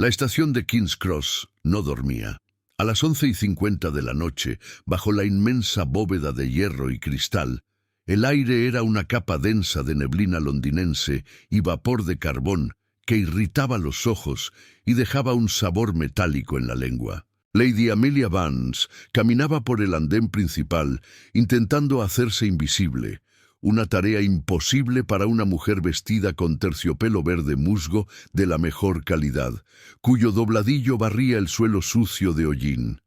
La estación de King's Cross no dormía. A las 11:50 de la noche, bajo la inmensa bóveda de hierro y cristal, el aire era una capa densa de neblina londinense y vapor de carbón que irritaba los ojos y dejaba un sabor metálico en la lengua. Lady Amelia Vance caminaba por el andén principal, intentando hacerse invisible, una tarea imposible para una mujer vestida con terciopelo verde musgo de la mejor calidad, cuyo dobladillo barría el suelo sucio de hollín.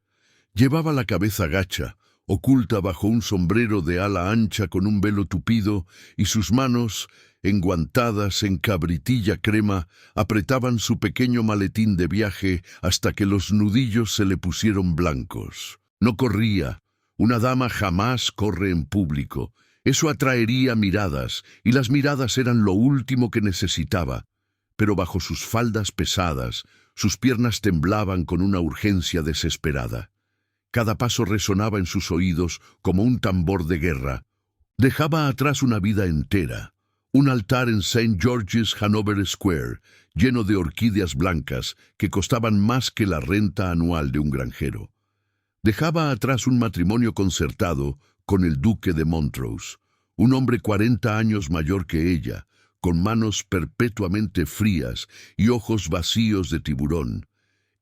Llevaba la cabeza gacha, oculta bajo un sombrero de ala ancha con un velo tupido, y sus manos, enguantadas en cabritilla crema, apretaban su pequeño maletín de viaje hasta que los nudillos se le pusieron blancos. No corría. Una dama jamás corre en público. Eso atraería miradas, y las miradas eran lo último que necesitaba. Pero bajo sus faldas pesadas, sus piernas temblaban con una urgencia desesperada. Cada paso resonaba en sus oídos como un tambor de guerra. Dejaba atrás una vida entera. Un altar en St. George's, Hanover Square, lleno de orquídeas blancas que costaban más que la renta anual de un granjero. Dejaba atrás un matrimonio concertado con el duque de Montrose, un hombre 40 años mayor que ella, con manos perpetuamente frías y ojos vacíos de tiburón,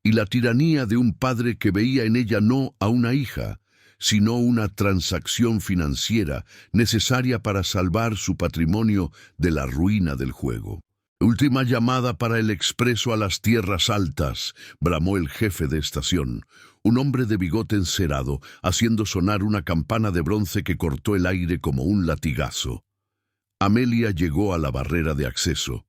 y la tiranía de un padre que veía en ella no a una hija, sino una transacción financiera necesaria para salvar su patrimonio de la ruina del juego. «Última llamada para el expreso a las tierras altas», bramó el jefe de estación, un hombre de bigote encerado, haciendo sonar una campana de bronce que cortó el aire como un latigazo. Amelia llegó a la barrera de acceso.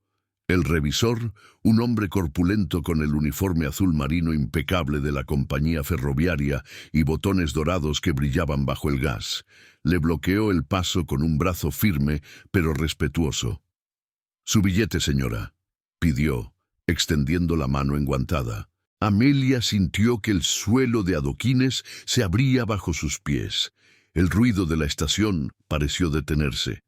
El revisor, un hombre corpulento con el uniforme azul marino impecable de la compañía ferroviaria y botones dorados que brillaban bajo el gas, le bloqueó el paso con un brazo firme pero respetuoso. «Su billete, señora», pidió, extendiendo la mano enguantada. Amelia sintió que el suelo de adoquines se abría bajo sus pies. El ruido de la estación pareció detenerse.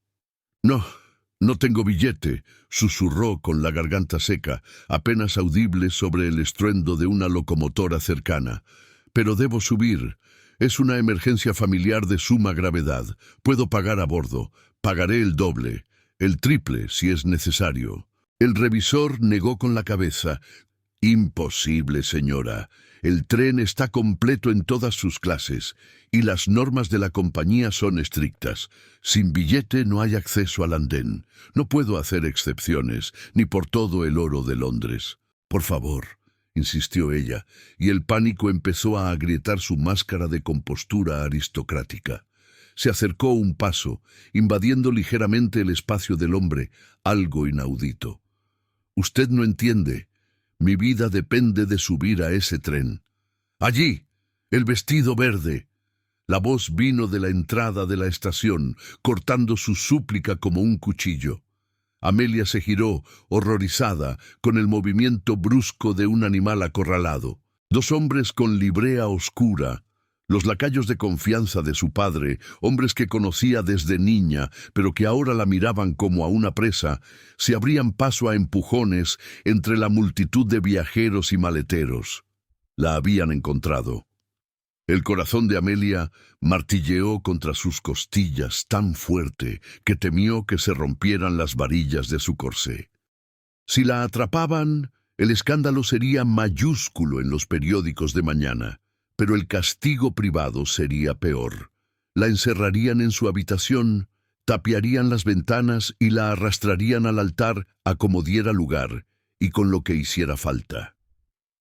No tengo billete», susurró con la garganta seca, apenas audible sobre el estruendo de una locomotora cercana. «Pero debo subir. Es una emergencia familiar de suma gravedad. Puedo pagar a bordo. Pagaré el doble, el triple si es necesario». El revisor negó con la cabeza. «Imposible, señora. El tren está completo en todas sus clases, y las normas de la compañía son estrictas. Sin billete no hay acceso al andén. No puedo hacer excepciones, ni por todo el oro de Londres». «Por favor», insistió ella, y el pánico empezó a agrietar su máscara de compostura aristocrática. Se acercó un paso, invadiendo ligeramente el espacio del hombre, algo inaudito. «Usted no entiende. Mi vida depende de subir a ese tren». «Allí, el vestido verde». La voz vino de la entrada de la estación, cortando su súplica como un cuchillo. Amelia se giró, horrorizada, con el movimiento brusco de un animal acorralado. Dos hombres con librea oscura, los lacayos de confianza de su padre, hombres que conocía desde niña, pero que ahora la miraban como a una presa, se abrían paso a empujones entre la multitud de viajeros y maleteros. La habían encontrado. El corazón de Amelia martilleó contra sus costillas tan fuerte que temió que se rompieran las varillas de su corsé. Si la atrapaban, el escándalo sería mayúsculo en los periódicos de mañana, pero el castigo privado sería peor. La encerrarían en su habitación, tapiarían las ventanas y la arrastrarían al altar a como diera lugar y con lo que hiciera falta.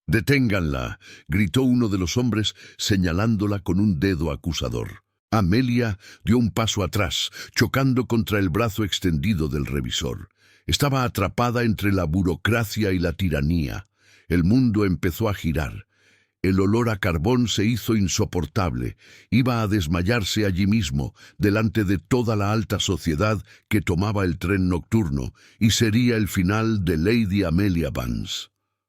«Deténganla», gritó uno de los hombres, señalándola con un dedo acusador. Amelia dio un paso atrás, chocando contra el brazo extendido del revisor. Estaba atrapada entre la burocracia y la tiranía. El mundo empezó a girar. El olor a carbón se hizo insoportable. Iba a desmayarse allí mismo, delante de toda la alta sociedad que tomaba el tren nocturno, y sería el final de Lady Amelia Vance.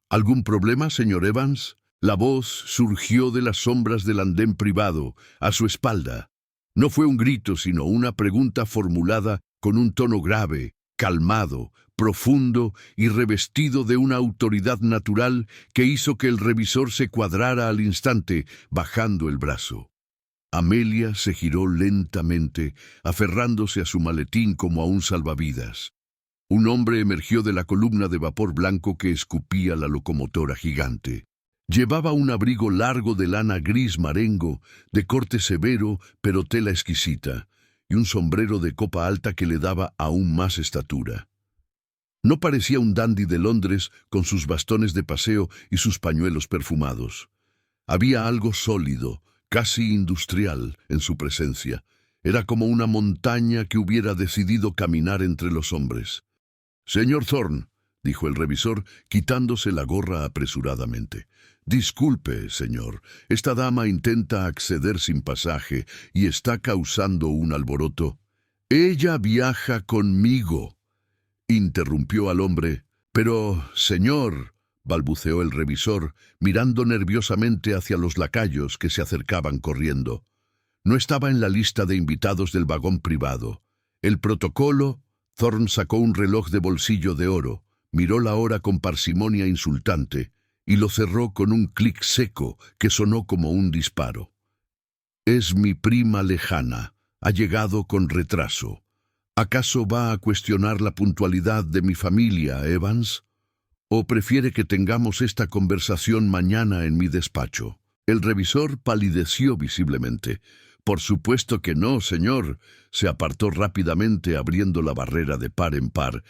«¿Algún problema, señor Evans?». La voz surgió de las sombras del andén privado, a su espalda. No fue un grito, sino una pregunta formulada con un tono grave, calmado, profundo y revestido de una autoridad natural que hizo que el revisor se cuadrara al instante, bajando el brazo. Amelia se giró lentamente, aferrándose a su maletín como a un salvavidas. Un hombre emergió de la columna de vapor blanco que escupía la locomotora gigante. Llevaba un abrigo largo de lana gris marengo, de corte severo pero tela exquisita, y un sombrero de copa alta que le daba aún más estatura. No parecía un dandy de Londres con sus bastones de paseo y sus pañuelos perfumados. Había algo sólido, casi industrial, en su presencia. Era como una montaña que hubiera decidido caminar entre los hombres. «Señor Thorne», dijo el revisor, quitándose la gorra apresuradamente. «Disculpe, señor, esta dama intenta acceder sin pasaje y está causando un alboroto». «Ella viaja conmigo», interrumpió al hombre. «Pero, señor», balbuceó el revisor, mirando nerviosamente hacia los lacayos que se acercaban corriendo. No estaba en la lista de invitados del vagón privado. El protocolo. Thorne sacó un reloj de bolsillo de oro, miró la hora con parsimonia insultante y lo cerró con un clic seco que sonó como un disparo. «Es mi prima lejana. Ha llegado con retraso. ¿Acaso va a cuestionar la puntualidad de mi familia, Evans? ¿O prefiere que tengamos esta conversación mañana en mi despacho?» El revisor palideció visiblemente. «Por supuesto que no, señor». Se apartó rápidamente abriendo la barrera de par en par.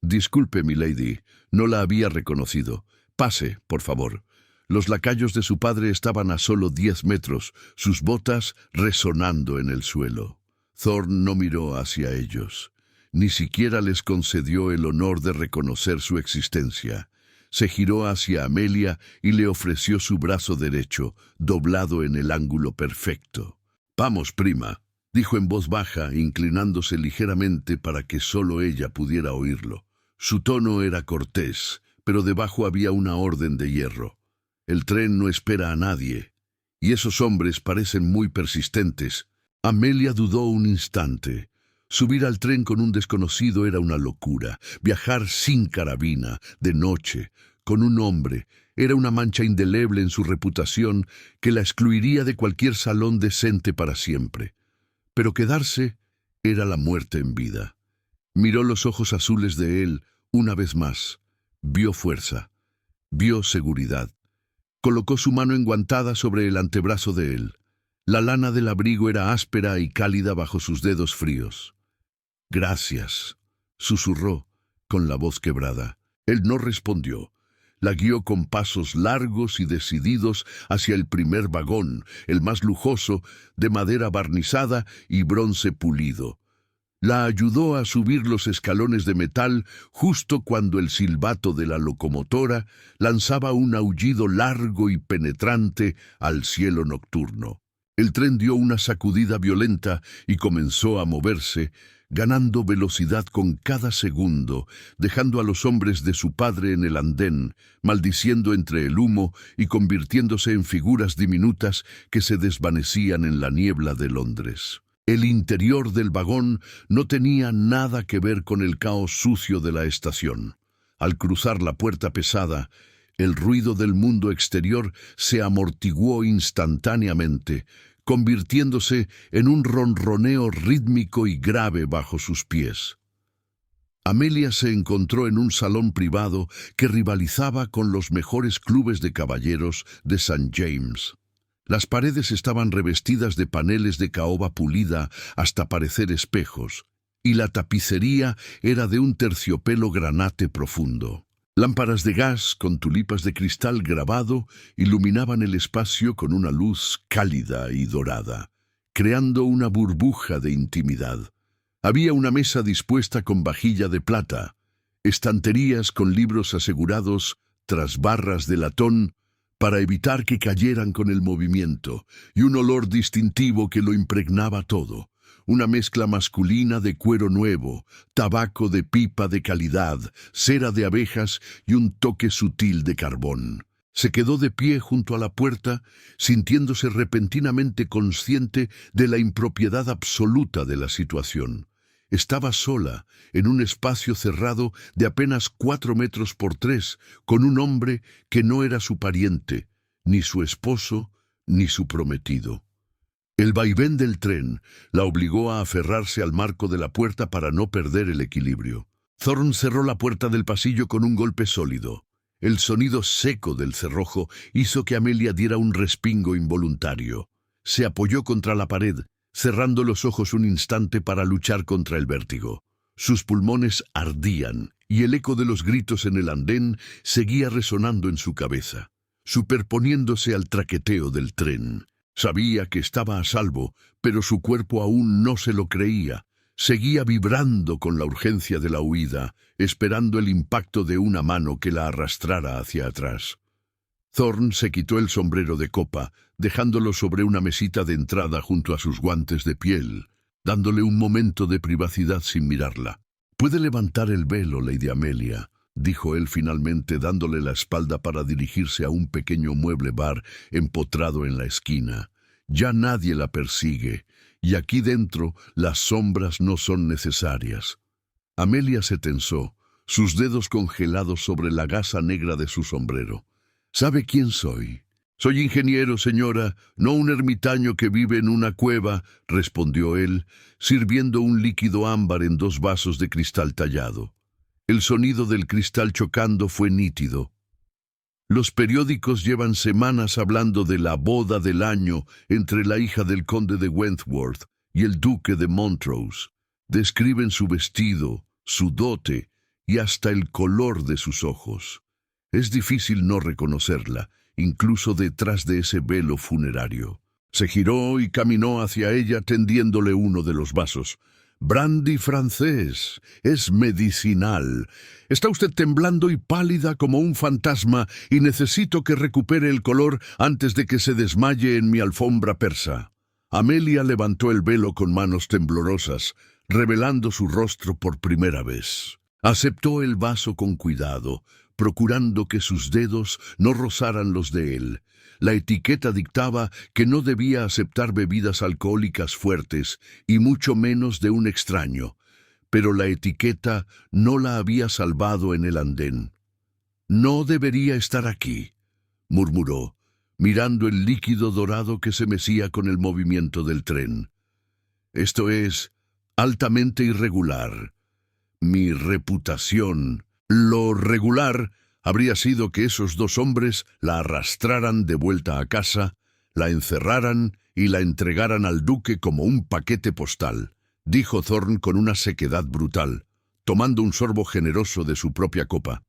«Disculpe, milady, no la había reconocido. Pase, por favor». Los lacayos de su padre estaban a solo 10 metros, sus botas resonando en el suelo. Thorne no miró hacia ellos. Ni siquiera les concedió el honor de reconocer su existencia. Se giró hacia Amelia y le ofreció su brazo derecho, doblado en el ángulo perfecto. «Vamos, prima», dijo en voz baja, inclinándose ligeramente para que solo ella pudiera oírlo. Su tono era cortés, pero debajo había una orden de hierro. El tren no espera a nadie, y esos hombres parecen muy persistentes. Amelia dudó un instante. Subir al tren con un desconocido era una locura. Viajar sin carabina, de noche, con un hombre, era una mancha indeleble en su reputación que la excluiría de cualquier salón decente para siempre. Pero quedarse era la muerte en vida. Miró los ojos azules de él una vez más. Vio fuerza. Vio seguridad. Colocó su mano enguantada sobre el antebrazo de él. La lana del abrigo era áspera y cálida bajo sus dedos fríos. «Gracias», susurró, con la voz quebrada. Él no respondió. La guió con pasos largos y decididos hacia el primer vagón, el más lujoso, de madera barnizada y bronce pulido. La ayudó a subir los escalones de metal justo cuando el silbato de la locomotora lanzaba un aullido largo y penetrante al cielo nocturno. El tren dio una sacudida violenta y comenzó a moverse, ganando velocidad con cada segundo, dejando a los hombres de su padre en el andén, maldiciendo entre el humo y convirtiéndose en figuras diminutas que se desvanecían en la niebla de Londres. El interior del vagón no tenía nada que ver con el caos sucio de la estación. Al cruzar la puerta pesada, el ruido del mundo exterior se amortiguó instantáneamente, convirtiéndose en un ronroneo rítmico y grave bajo sus pies. Amelia se encontró en un salón privado que rivalizaba con los mejores clubes de caballeros de St. James. Las paredes estaban revestidas de paneles de caoba pulida hasta parecer espejos, y la tapicería era de un terciopelo granate profundo. Lámparas de gas con tulipas de cristal grabado iluminaban el espacio con una luz cálida y dorada, creando una burbuja de intimidad. Había una mesa dispuesta con vajilla de plata, estanterías con libros asegurados tras barras de latón para evitar que cayeran con el movimiento, y un olor distintivo que lo impregnaba todo. Una mezcla masculina de cuero nuevo, tabaco de pipa de calidad, cera de abejas y un toque sutil de carbón. Se quedó de pie junto a la puerta, sintiéndose repentinamente consciente de la impropiedad absoluta de la situación. Estaba sola, en un espacio cerrado de apenas 4 metros por 3, con un hombre que no era su pariente, ni su esposo, ni su prometido. El vaivén del tren la obligó a aferrarse al marco de la puerta para no perder el equilibrio. Thorne cerró la puerta del pasillo con un golpe sólido. El sonido seco del cerrojo hizo que Amelia diera un respingo involuntario. Se apoyó contra la pared, cerrando los ojos un instante para luchar contra el vértigo. Sus pulmones ardían y el eco de los gritos en el andén seguía resonando en su cabeza, superponiéndose al traqueteo del tren. Sabía que estaba a salvo, pero su cuerpo aún no se lo creía. Seguía vibrando con la urgencia de la huida, esperando el impacto de una mano que la arrastrara hacia atrás. Thorne se quitó el sombrero de copa, dejándolo sobre una mesita de entrada junto a sus guantes de piel, dándole un momento de privacidad sin mirarla. «Puede levantar el velo, Lady Amelia», dijo él finalmente, dándole la espalda para dirigirse a un pequeño mueble bar empotrado en la esquina. «Ya nadie la persigue, y aquí dentro las sombras no son necesarias». Amelia se tensó, sus dedos congelados sobre la gasa negra de su sombrero. «¿Sabe quién soy?» «Soy ingeniero, señora, no un ermitaño que vive en una cueva», respondió él, sirviendo un líquido ámbar en 2 vasos de cristal tallado. El sonido del cristal chocando fue nítido. «Los periódicos llevan semanas hablando de la boda del año entre la hija del conde de Wentworth y el duque de Montrose. Describen su vestido, su dote y hasta el color de sus ojos. Es difícil no reconocerla, incluso detrás de ese velo funerario». Se giró y caminó hacia ella tendiéndole uno de los vasos. «Brandy francés, es medicinal. Está usted temblando y pálida como un fantasma y necesito que recupere el color antes de que se desmaye en mi alfombra persa». Amelia levantó el velo con manos temblorosas, revelando su rostro por primera vez. Aceptó el vaso con cuidado, procurando que sus dedos no rozaran los de él. La etiqueta dictaba que no debía aceptar bebidas alcohólicas fuertes, y mucho menos de un extraño, pero la etiqueta no la había salvado en el andén. «No debería estar aquí», murmuró, mirando el líquido dorado que se mecía con el movimiento del tren. «Esto es altamente irregular. Mi reputación». Lo regular habría sido que esos 2 hombres la arrastraran de vuelta a casa, la encerraran y la entregaran al duque como un paquete postal, dijo Thorne con una sequedad brutal, tomando un sorbo generoso de su propia copa.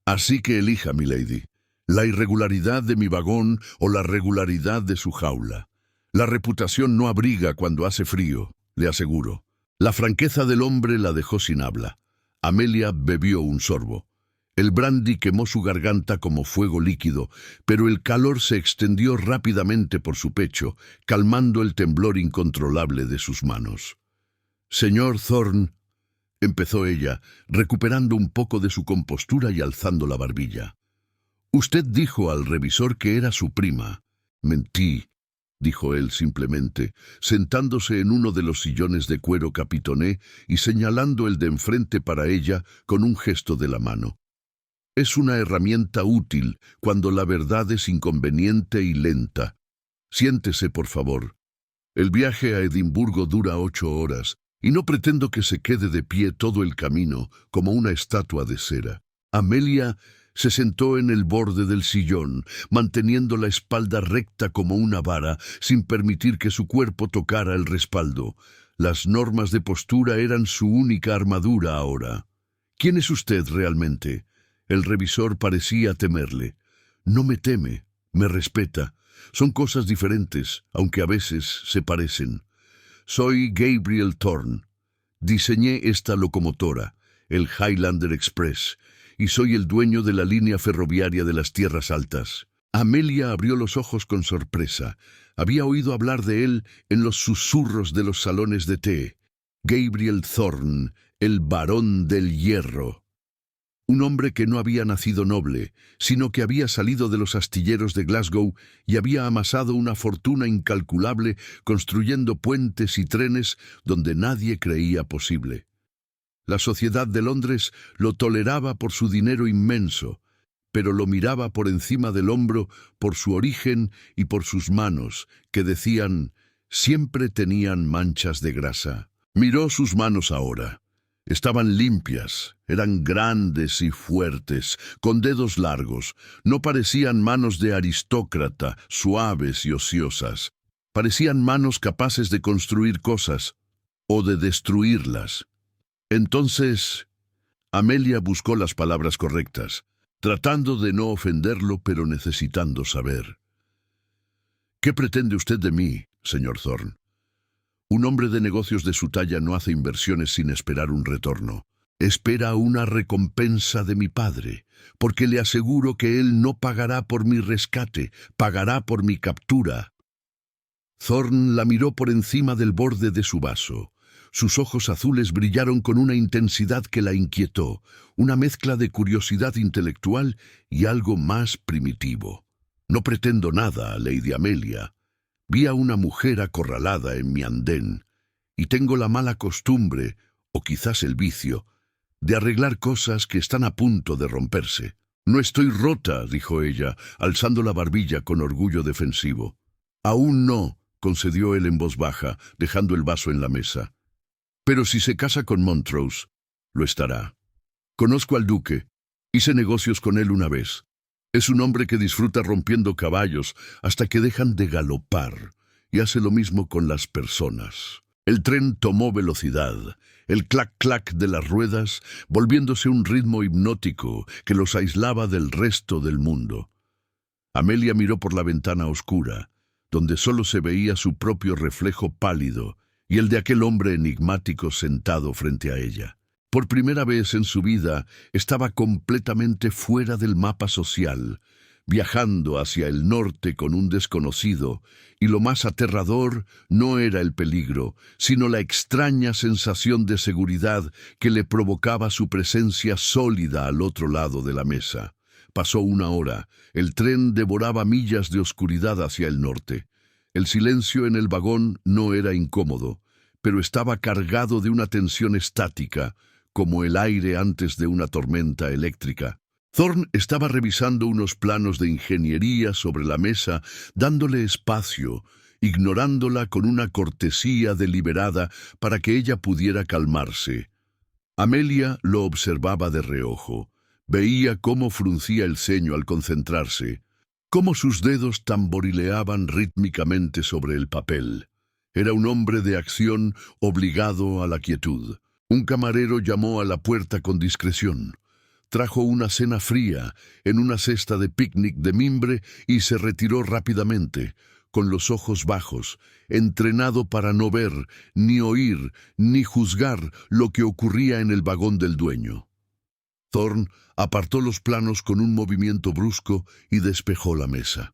«Así que elija, milady, la irregularidad de mi vagón o la regularidad de su jaula. La reputación no abriga cuando hace frío, le aseguro». La franqueza del hombre la dejó sin habla. Amelia bebió un sorbo. El brandy quemó su garganta como fuego líquido, pero el calor se extendió rápidamente por su pecho, calmando el temblor incontrolable de sus manos. «Señor Thorne», empezó ella, recuperando un poco de su compostura y alzando la barbilla. «Usted dijo al revisor que era su prima». «Mentí», dijo él simplemente, sentándose en uno de los sillones de cuero capitoné y señalando el de enfrente para ella con un gesto de la mano. «Es una herramienta útil cuando la verdad es inconveniente y lenta. Siéntese, por favor. El viaje a Edimburgo dura 8 horas, y no pretendo que se quede de pie todo el camino como una estatua de cera». Amelia se sentó en el borde del sillón, manteniendo la espalda recta como una vara, sin permitir que su cuerpo tocara el respaldo. Las normas de postura eran su única armadura ahora. «¿Quién es usted realmente?». El revisor parecía temerle. «No me teme, me respeta. Son cosas diferentes, aunque a veces se parecen. Soy Gabriel Thorne. Diseñé esta locomotora, el Highlander Express, y soy el dueño de la línea ferroviaria de las Tierras Altas». Amelia abrió los ojos con sorpresa. Había oído hablar de él en los susurros de los salones de té. Gabriel Thorne, el Barón del Hierro. Un hombre que no había nacido noble, sino que había salido de los astilleros de Glasgow y había amasado una fortuna incalculable construyendo puentes y trenes donde nadie creía posible. La sociedad de Londres lo toleraba por su dinero inmenso, pero lo miraba por encima del hombro por su origen y por sus manos, que decían, siempre tenían manchas de grasa. Miró sus manos ahora. Estaban limpias, eran grandes y fuertes, con dedos largos. No parecían manos de aristócrata, suaves y ociosas. Parecían manos capaces de construir cosas o de destruirlas. Entonces, Amelia buscó las palabras correctas, tratando de no ofenderlo, pero necesitando saber. ¿Qué pretende usted de mí, señor Thorne? Un hombre de negocios de su talla no hace inversiones sin esperar un retorno. Espera una recompensa de mi padre, porque le aseguro que él no pagará por mi rescate, pagará por mi captura. Thorne la miró por encima del borde de su vaso. Sus ojos azules brillaron con una intensidad que la inquietó, una mezcla de curiosidad intelectual y algo más primitivo. No pretendo nada, Lady Amelia. Vi a una mujer acorralada en mi andén, y tengo la mala costumbre, o quizás el vicio, de arreglar cosas que están a punto de romperse. No estoy rota, dijo ella, alzando la barbilla con orgullo defensivo. Aún no, concedió él en voz baja, dejando el vaso en la mesa. Pero si se casa con Montrose, lo estará. Conozco al duque, hice negocios con él una vez. Es un hombre que disfruta rompiendo caballos hasta que dejan de galopar, y hace lo mismo con las personas. El tren tomó velocidad, el clac-clac de las ruedas volviéndose un ritmo hipnótico que los aislaba del resto del mundo. Amelia miró por la ventana oscura, donde solo se veía su propio reflejo pálido y el de aquel hombre enigmático sentado frente a ella. Por primera vez en su vida estaba completamente fuera del mapa social, viajando hacia el norte con un desconocido, y lo más aterrador no era el peligro, sino la extraña sensación de seguridad que le provocaba su presencia sólida al otro lado de la mesa. Pasó una hora, el tren devoraba millas de oscuridad hacia el norte. El silencio en el vagón no era incómodo, pero estaba cargado de una tensión estática, como el aire antes de una tormenta eléctrica. Thorne estaba revisando unos planos de ingeniería sobre la mesa, dándole espacio, ignorándola con una cortesía deliberada para que ella pudiera calmarse. Amelia lo observaba de reojo. Veía cómo fruncía el ceño al concentrarse, cómo sus dedos tamborileaban rítmicamente sobre el papel. Era un hombre de acción obligado a la quietud. Un camarero llamó a la puerta con discreción. Trajo una cena fría en una cesta de picnic de mimbre y se retiró rápidamente, con los ojos bajos, entrenado para no ver, ni oír, ni juzgar lo que ocurría en el vagón del dueño. Thorne apartó los planos con un movimiento brusco y despejó la mesa.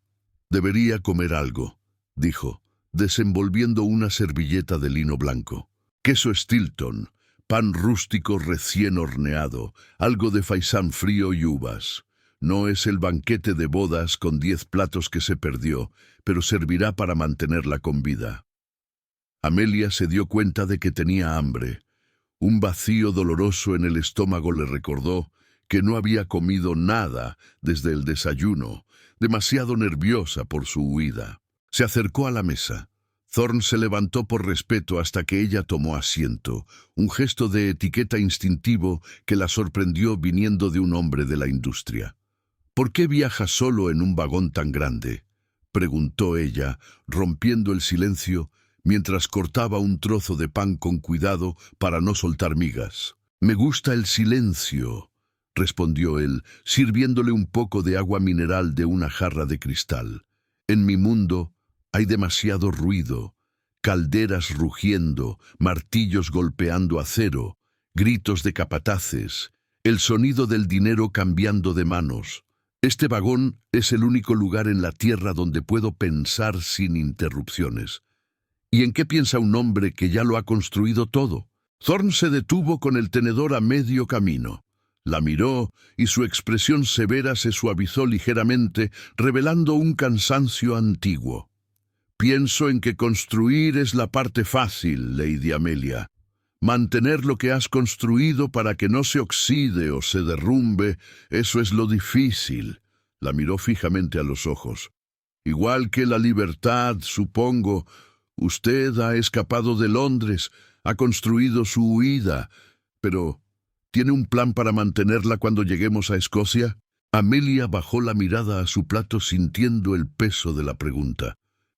«Debería comer algo», dijo, desenvolviendo una servilleta de lino blanco. «Queso Stilton, pan rústico recién horneado, algo de faisán frío y uvas. No es el banquete de bodas con 10 platos que se perdió, pero servirá para mantenerla con vida». Amelia se dio cuenta de que tenía hambre. Un vacío doloroso en el estómago le recordó que no había comido nada desde el desayuno, demasiado nerviosa por su huida. Se acercó a la mesa. Thorne se levantó por respeto hasta que ella tomó asiento, un gesto de etiqueta instintivo que la sorprendió viniendo de un hombre de la industria. «¿Por qué viaja solo en un vagón tan grande?», preguntó ella, rompiendo el silencio mientras cortaba un trozo de pan con cuidado para no soltar migas. «Me gusta el silencio», respondió él, sirviéndole un poco de agua mineral de una jarra de cristal. «En mi mundo hay demasiado ruido, calderas rugiendo, martillos golpeando acero, gritos de capataces, el sonido del dinero cambiando de manos. Este vagón es el único lugar en la tierra donde puedo pensar sin interrupciones. ¿Y en qué piensa un hombre que ya lo ha construido todo?». Thorne se detuvo con el tenedor a medio camino. La miró y su expresión severa se suavizó ligeramente, revelando un cansancio antiguo. Pienso en que construir es la parte fácil, Lady Amelia. Mantener lo que has construido para que no se oxide o se derrumbe, eso es lo difícil. La miró fijamente a los ojos. Igual que la libertad, supongo, usted ha escapado de Londres, ha construido su huida, pero ¿tiene un plan para mantenerla cuando lleguemos a Escocia? Amelia bajó la mirada a su plato sintiendo el peso de la pregunta.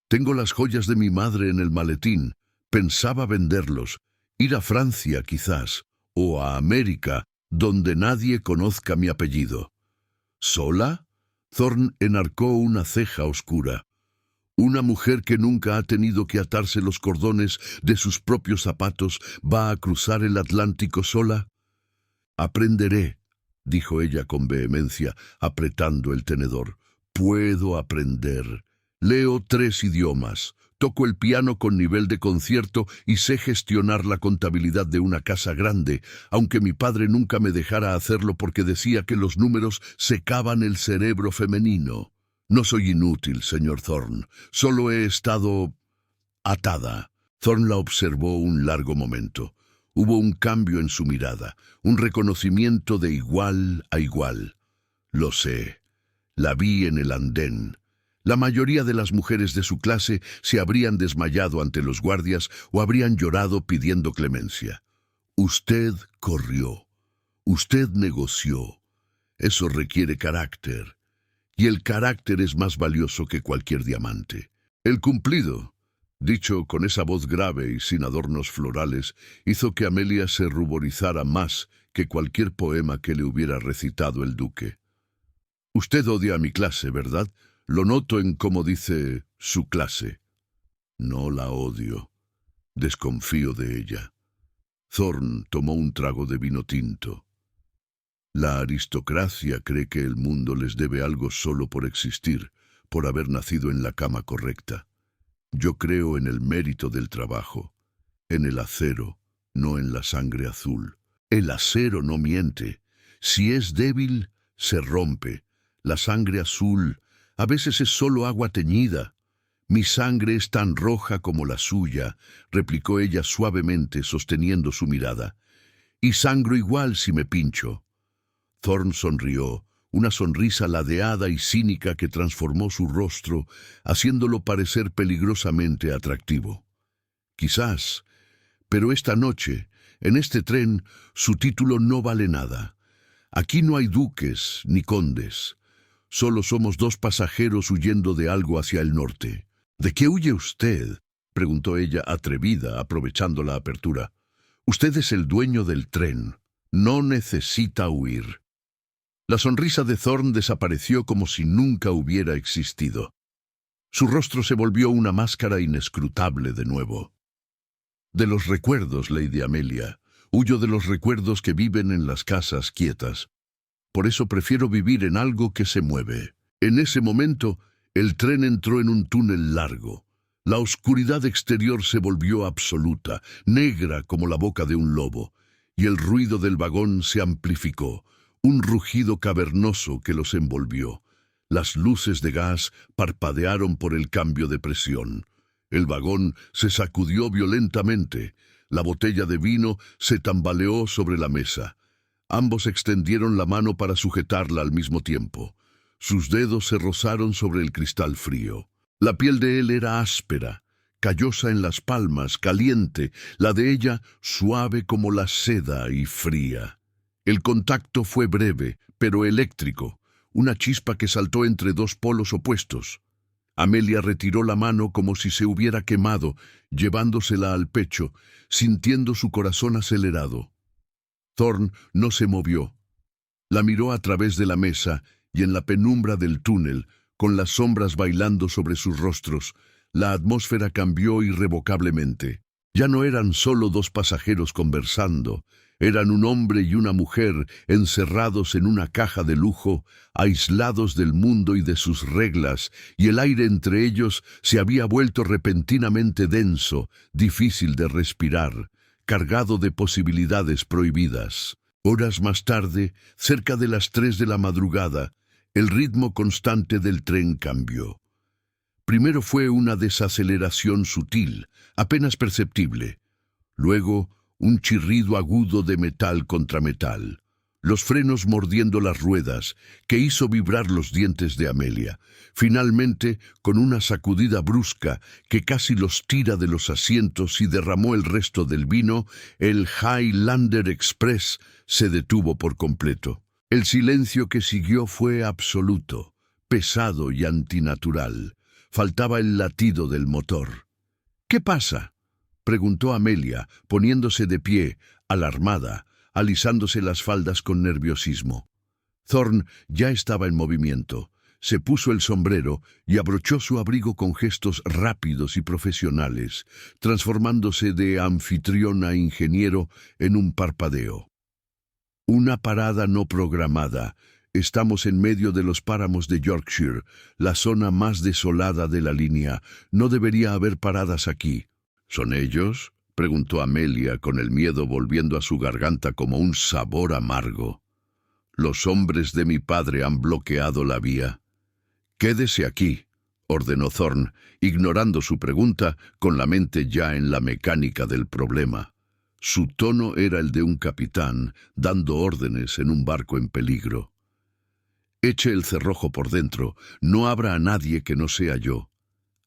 Tengo las joyas de mi madre en el maletín. Pensaba venderlos. Ir a Francia, quizás, o a América, donde nadie conozca mi apellido. ¿Sola? Thorne enarcó una ceja oscura. ¿Una mujer que nunca ha tenido que atarse los cordones de sus propios zapatos va a cruzar el Atlántico sola? Aprenderé, dijo ella con vehemencia, apretando el tenedor. Puedo aprender. Leo 3 idiomas, toco el piano con nivel de concierto y sé gestionar la contabilidad de una casa grande, aunque mi padre nunca me dejara hacerlo porque decía que los números secaban el cerebro femenino. No soy inútil, señor Thorne. Solo he estado atada. Thorne la observó un largo momento. Hubo un cambio en su mirada, un reconocimiento de igual a igual. Lo sé. La vi en el andén. La mayoría de las mujeres de su clase se habrían desmayado ante los guardias o habrían llorado pidiendo clemencia. Usted corrió. Usted negoció. Eso requiere carácter. Y el carácter es más valioso que cualquier diamante. El cumplido, dicho con esa voz grave y sin adornos florales, hizo que Amelia se ruborizara más que cualquier poema que le hubiera recitado el duque. Usted odia a mi clase, ¿verdad? Lo noto en cómo dice su clase. No la odio. Desconfío de ella. Thorne tomó un trago de vino tinto. La aristocracia cree que el mundo les debe algo solo por existir, por haber nacido en la cama correcta. Yo creo en el mérito del trabajo, en el acero, no en la sangre azul. El acero no miente. Si es débil, se rompe. La sangre azul a veces es solo agua teñida. Mi sangre es tan roja como la suya, replicó ella suavemente, sosteniendo su mirada. Y sangro igual si me pincho. Thorne sonrió, una sonrisa ladeada y cínica que transformó su rostro, haciéndolo parecer peligrosamente atractivo. Quizás, pero esta noche, en este tren, su título no vale nada. Aquí no hay duques ni condes. Solo somos 2 pasajeros huyendo de algo hacia el norte. ¿De qué huye usted?, preguntó ella atrevida, aprovechando la apertura. Usted es el dueño del tren. No necesita huir. La sonrisa de Thorne desapareció como si nunca hubiera existido. Su rostro se volvió una máscara inescrutable de nuevo. De los recuerdos, Lady Amelia. Huyo de los recuerdos que viven en las casas quietas. Por eso prefiero vivir en algo que se mueve. En ese momento, el tren entró en un túnel largo. La oscuridad exterior se volvió absoluta, negra como la boca de un lobo, y el ruido del vagón se amplificó, un rugido cavernoso que los envolvió. Las luces de gas parpadearon por el cambio de presión. El vagón se sacudió violentamente. La botella de vino se tambaleó sobre la mesa. Ambos extendieron la mano para sujetarla al mismo tiempo. Sus dedos se rozaron sobre el cristal frío. La piel de él era áspera, callosa en las palmas, caliente, la de ella suave como la seda y fría. El contacto fue breve, pero eléctrico, una chispa que saltó entre 2 polos opuestos. Amelia retiró la mano como si se hubiera quemado, llevándosela al pecho, sintiendo su corazón acelerado. Thorne no se movió. La miró a través de la mesa y en la penumbra del túnel, con las sombras bailando sobre sus rostros, la atmósfera cambió irrevocablemente. Ya no eran solo 2 pasajeros conversando, eran un hombre y una mujer encerrados en una caja de lujo, aislados del mundo y de sus reglas, y el aire entre ellos se había vuelto repentinamente denso, difícil de respirar, cargado de posibilidades prohibidas. Horas más tarde, cerca de las 3 de la madrugada, el ritmo constante del tren cambió. Primero fue una desaceleración sutil, apenas perceptible. Luego, un chirrido agudo de metal contra metal. Los frenos mordiendo las ruedas, que hizo vibrar los dientes de Amelia. Finalmente, con una sacudida brusca que casi los tira de los asientos y derramó el resto del vino, el Highlander Express se detuvo por completo. El silencio que siguió fue absoluto, pesado y antinatural. Faltaba el latido del motor. «¿Qué pasa?», preguntó Amelia, poniéndose de pie, alarmada, alisándose las faldas con nerviosismo. Thorne ya estaba en movimiento. Se puso el sombrero y abrochó su abrigo con gestos rápidos y profesionales, transformándose de anfitrión a ingeniero en un parpadeo. «Una parada no programada. Estamos en medio de los páramos de Yorkshire, la zona más desolada de la línea. No debería haber paradas aquí». «¿Son ellos?», preguntó Amelia, con el miedo volviendo a su garganta como un sabor amargo. «Los hombres de mi padre han bloqueado la vía». «Quédese aquí», ordenó Thorne, ignorando su pregunta, con la mente ya en la mecánica del problema. Su tono era el de un capitán, dando órdenes en un barco en peligro. «Eche el cerrojo por dentro. No abra a nadie que no sea yo.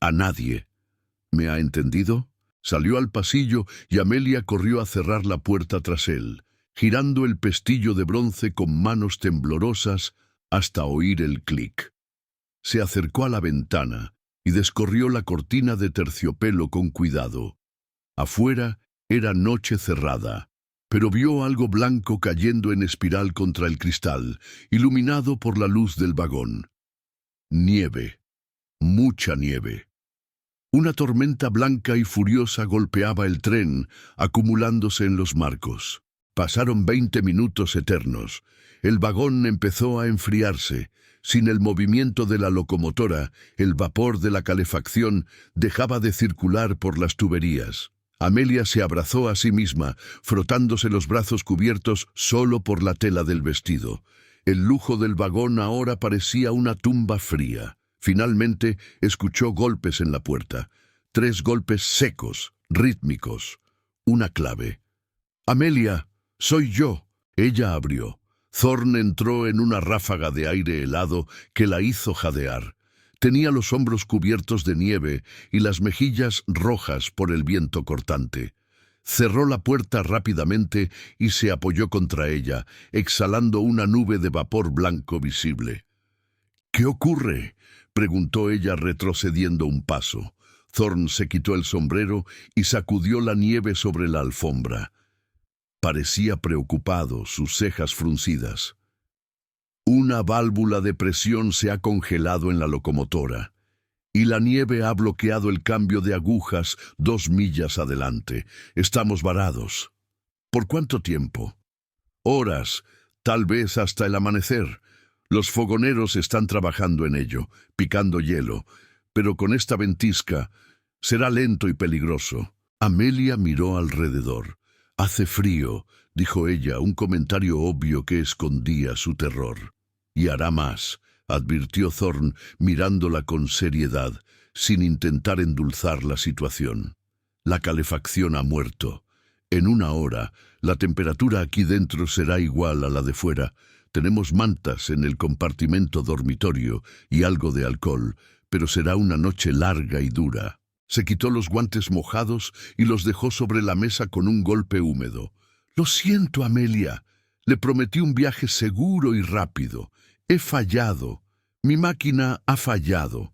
A nadie. ¿Me ha entendido?». Salió al pasillo y Amelia corrió a cerrar la puerta tras él, girando el pestillo de bronce con manos temblorosas hasta oír el clic. Se acercó a la ventana y descorrió la cortina de terciopelo con cuidado. Afuera era noche cerrada, pero vio algo blanco cayendo en espiral contra el cristal, iluminado por la luz del vagón. Nieve. Mucha nieve. Una tormenta blanca y furiosa golpeaba el tren, acumulándose en los marcos. Pasaron 20 minutos eternos. El vagón empezó a enfriarse. Sin el movimiento de la locomotora, el vapor de la calefacción dejaba de circular por las tuberías. Amelia se abrazó a sí misma, frotándose los brazos cubiertos solo por la tela del vestido. El lujo del vagón ahora parecía una tumba fría. Finalmente escuchó golpes en la puerta. 3 golpes secos, rítmicos. Una clave. «Amelia, soy yo». Ella abrió. Thorne entró en una ráfaga de aire helado que la hizo jadear. Tenía los hombros cubiertos de nieve y las mejillas rojas por el viento cortante. Cerró la puerta rápidamente y se apoyó contra ella, exhalando una nube de vapor blanco visible. «¿Qué ocurre?», preguntó ella retrocediendo un paso. Thorne se quitó el sombrero y sacudió la nieve sobre la alfombra. Parecía preocupado, sus cejas fruncidas. «Una válvula de presión se ha congelado en la locomotora, y la nieve ha bloqueado el cambio de agujas 2 millas adelante. Estamos varados». «¿Por cuánto tiempo?». «Horas, tal vez hasta el amanecer. Los fogoneros están trabajando en ello, picando hielo, pero con esta ventisca será lento y peligroso». Amelia miró alrededor. «Hace frío», dijo ella, un comentario obvio que escondía su terror. «Y hará más», advirtió Thorne, mirándola con seriedad, sin intentar endulzar la situación. «La calefacción ha muerto. En 1 hora, la temperatura aquí dentro será igual a la de fuera. Tenemos mantas en el compartimento dormitorio y algo de alcohol, pero será una noche larga y dura». Se quitó los guantes mojados y los dejó sobre la mesa con un golpe húmedo. «Lo siento, Amelia. Le prometí un viaje seguro y rápido. He fallado. Mi máquina ha fallado».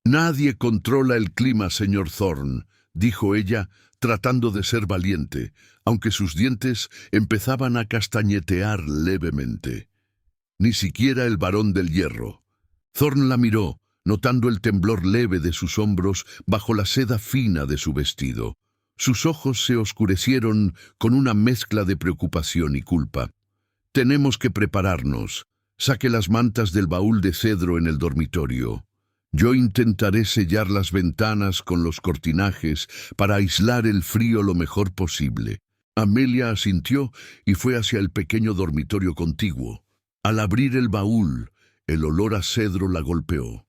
«Nadie controla el clima, señor Thorne», dijo ella, tratando de ser valiente, aunque sus dientes empezaban a castañetear levemente. «Ni siquiera el Barón del Hierro». Thorne la miró, notando el temblor leve de sus hombros bajo la seda fina de su vestido. Sus ojos se oscurecieron con una mezcla de preocupación y culpa. «Tenemos que prepararnos. Saque las mantas del baúl de cedro en el dormitorio. Yo intentaré sellar las ventanas con los cortinajes para aislar el frío lo mejor posible. Amelia asintió y fue hacia el pequeño dormitorio contiguo. Al abrir el baúl, el olor a cedro la golpeó.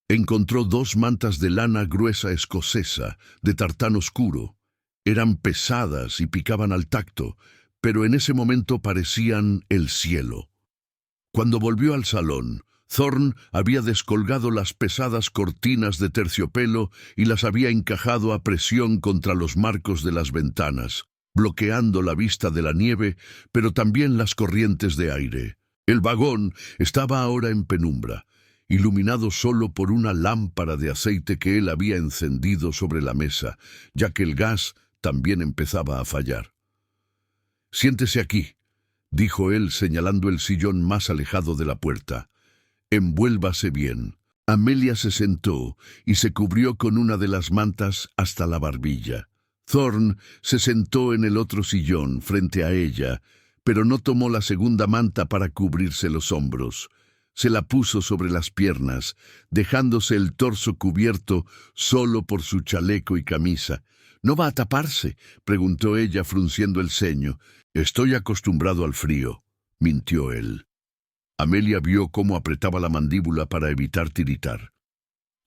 Encontró 2 mantas de lana gruesa escocesa, de tartán oscuro. Eran pesadas y picaban al tacto, pero en ese momento parecían el cielo. Cuando volvió al salón, Thorne había descolgado las pesadas cortinas de terciopelo y las había encajado a presión contra los marcos de las ventanas, bloqueando la vista de la nieve, pero también las corrientes de aire. El vagón estaba ahora en penumbra, iluminado solo por una lámpara de aceite que él había encendido sobre la mesa, ya que el gas también empezaba a fallar. «Siéntese aquí», dijo él señalando el sillón más alejado de la puerta. «Envuélvase bien». Amelia se sentó y se cubrió con una de las mantas hasta la barbilla. Thorne se sentó en el otro sillón frente a ella, pero no tomó la segunda manta para cubrirse los hombros. Se la puso sobre las piernas, dejándose el torso cubierto solo por su chaleco y camisa. «¿No va a taparse?», preguntó ella frunciendo el ceño. «Estoy acostumbrado al frío», mintió él. Amelia vio cómo apretaba la mandíbula para evitar tiritar.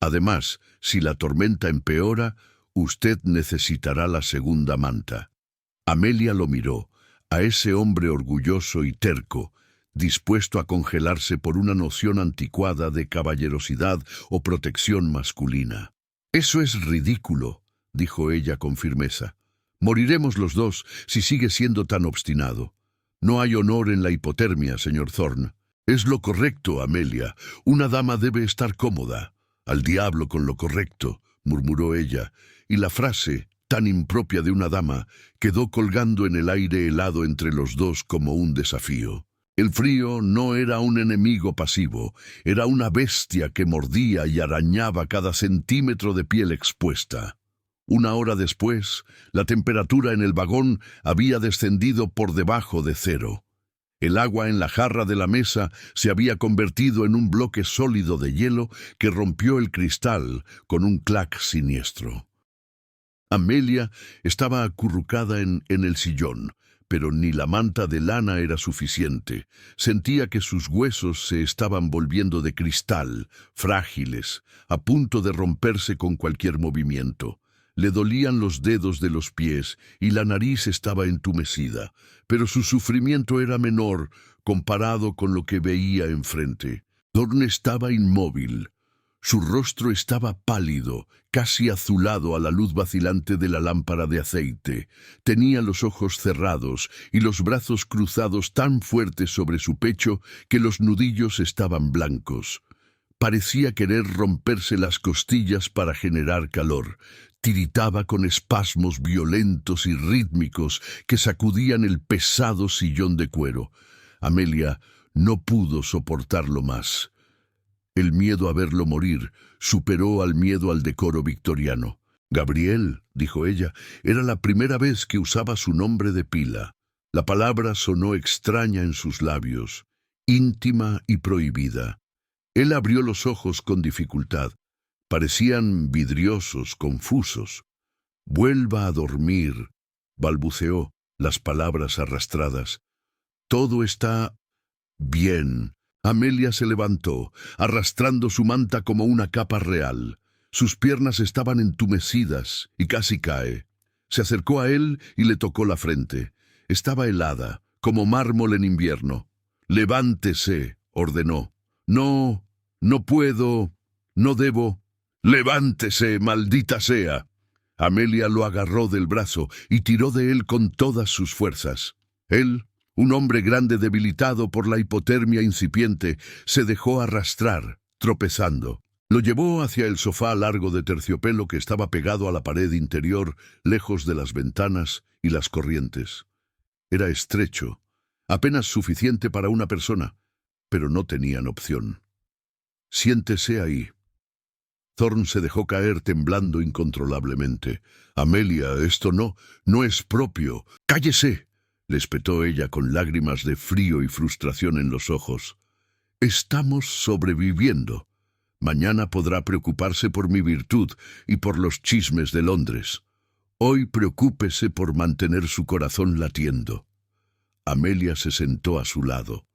«Además, si la tormenta empeora, usted necesitará la segunda manta». Amelia lo miró, a ese hombre orgulloso y terco, dispuesto a congelarse por una noción anticuada de caballerosidad o protección masculina. «Eso es ridículo», dijo ella con firmeza. «Moriremos los dos si sigue siendo tan obstinado. No hay honor en la hipotermia, señor Thorne». «Es lo correcto, Amelia. Una dama debe estar cómoda». «Al diablo con lo correcto», murmuró ella, y la frase, tan impropia de una dama, quedó colgando en el aire helado entre los dos como un desafío. El frío no era un enemigo pasivo, era una bestia que mordía y arañaba cada centímetro de piel expuesta. 1 hora después, la temperatura en el vagón había descendido por debajo de 0. El agua en la jarra de la mesa se había convertido en un bloque sólido de hielo que rompió el cristal con un clac siniestro. Amelia estaba acurrucada en el sillón, pero ni la manta de lana era suficiente. Sentía que sus huesos se estaban volviendo de cristal, frágiles, a punto de romperse con cualquier movimiento. Le dolían los dedos de los pies y la nariz estaba entumecida, pero su sufrimiento era menor comparado con lo que veía enfrente. Thorne estaba inmóvil. Su rostro estaba pálido, casi azulado a la luz vacilante de la lámpara de aceite. Tenía los ojos cerrados y los brazos cruzados tan fuertes sobre su pecho que los nudillos estaban blancos. Parecía querer romperse las costillas para generar calor. Tiritaba con espasmos violentos y rítmicos que sacudían el pesado sillón de cuero. Amelia no pudo soportarlo más. El miedo a verlo morir superó al miedo al decoro victoriano. «Gabriel», dijo ella, era la primera vez que usaba su nombre de pila. La palabra sonó extraña en sus labios, íntima y prohibida. Él abrió los ojos con dificultad. Parecían vidriosos, confusos. «Vuelva a dormir», balbuceó, las palabras arrastradas. «Todo está bien». Amelia se levantó, arrastrando su manta como una capa real. Sus piernas estaban entumecidas y casi cae. Se acercó a él y le tocó la frente. Estaba helada, como mármol en invierno. «Levántese», ordenó. «No, no puedo, no debo». «Levántese, maldita sea». Amelia lo agarró del brazo y tiró de él con todas sus fuerzas. Él, un hombre grande debilitado por la hipotermia incipiente, se dejó arrastrar, tropezando. Lo llevó hacia el sofá largo de terciopelo que estaba pegado a la pared interior, lejos de las ventanas y las corrientes. Era estrecho, apenas suficiente para una persona, pero no tenían opción. «Siéntese ahí». Thorne se dejó caer temblando incontrolablemente. «Amelia, esto no es propio». «¡Cállese!», le espetó ella con lágrimas de frío y frustración en los ojos. «Estamos sobreviviendo. Mañana podrá preocuparse por mi virtud y por los chismes de Londres. Hoy preocúpese por mantener su corazón latiendo. Amelia se sentó a su lado.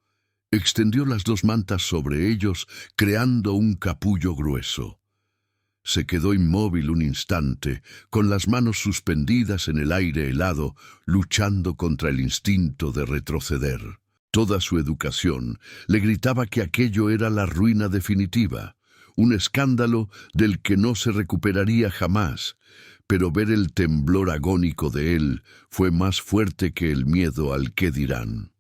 Extendió las dos mantas sobre ellos, creando un capullo grueso. Se quedó inmóvil un instante, con las manos suspendidas en el aire helado, luchando contra el instinto de retroceder. Toda su educación le gritaba que aquello era la ruina definitiva, un escándalo del que no se recuperaría jamás, pero ver el temblor agónico de él fue más fuerte que el miedo al qué dirán.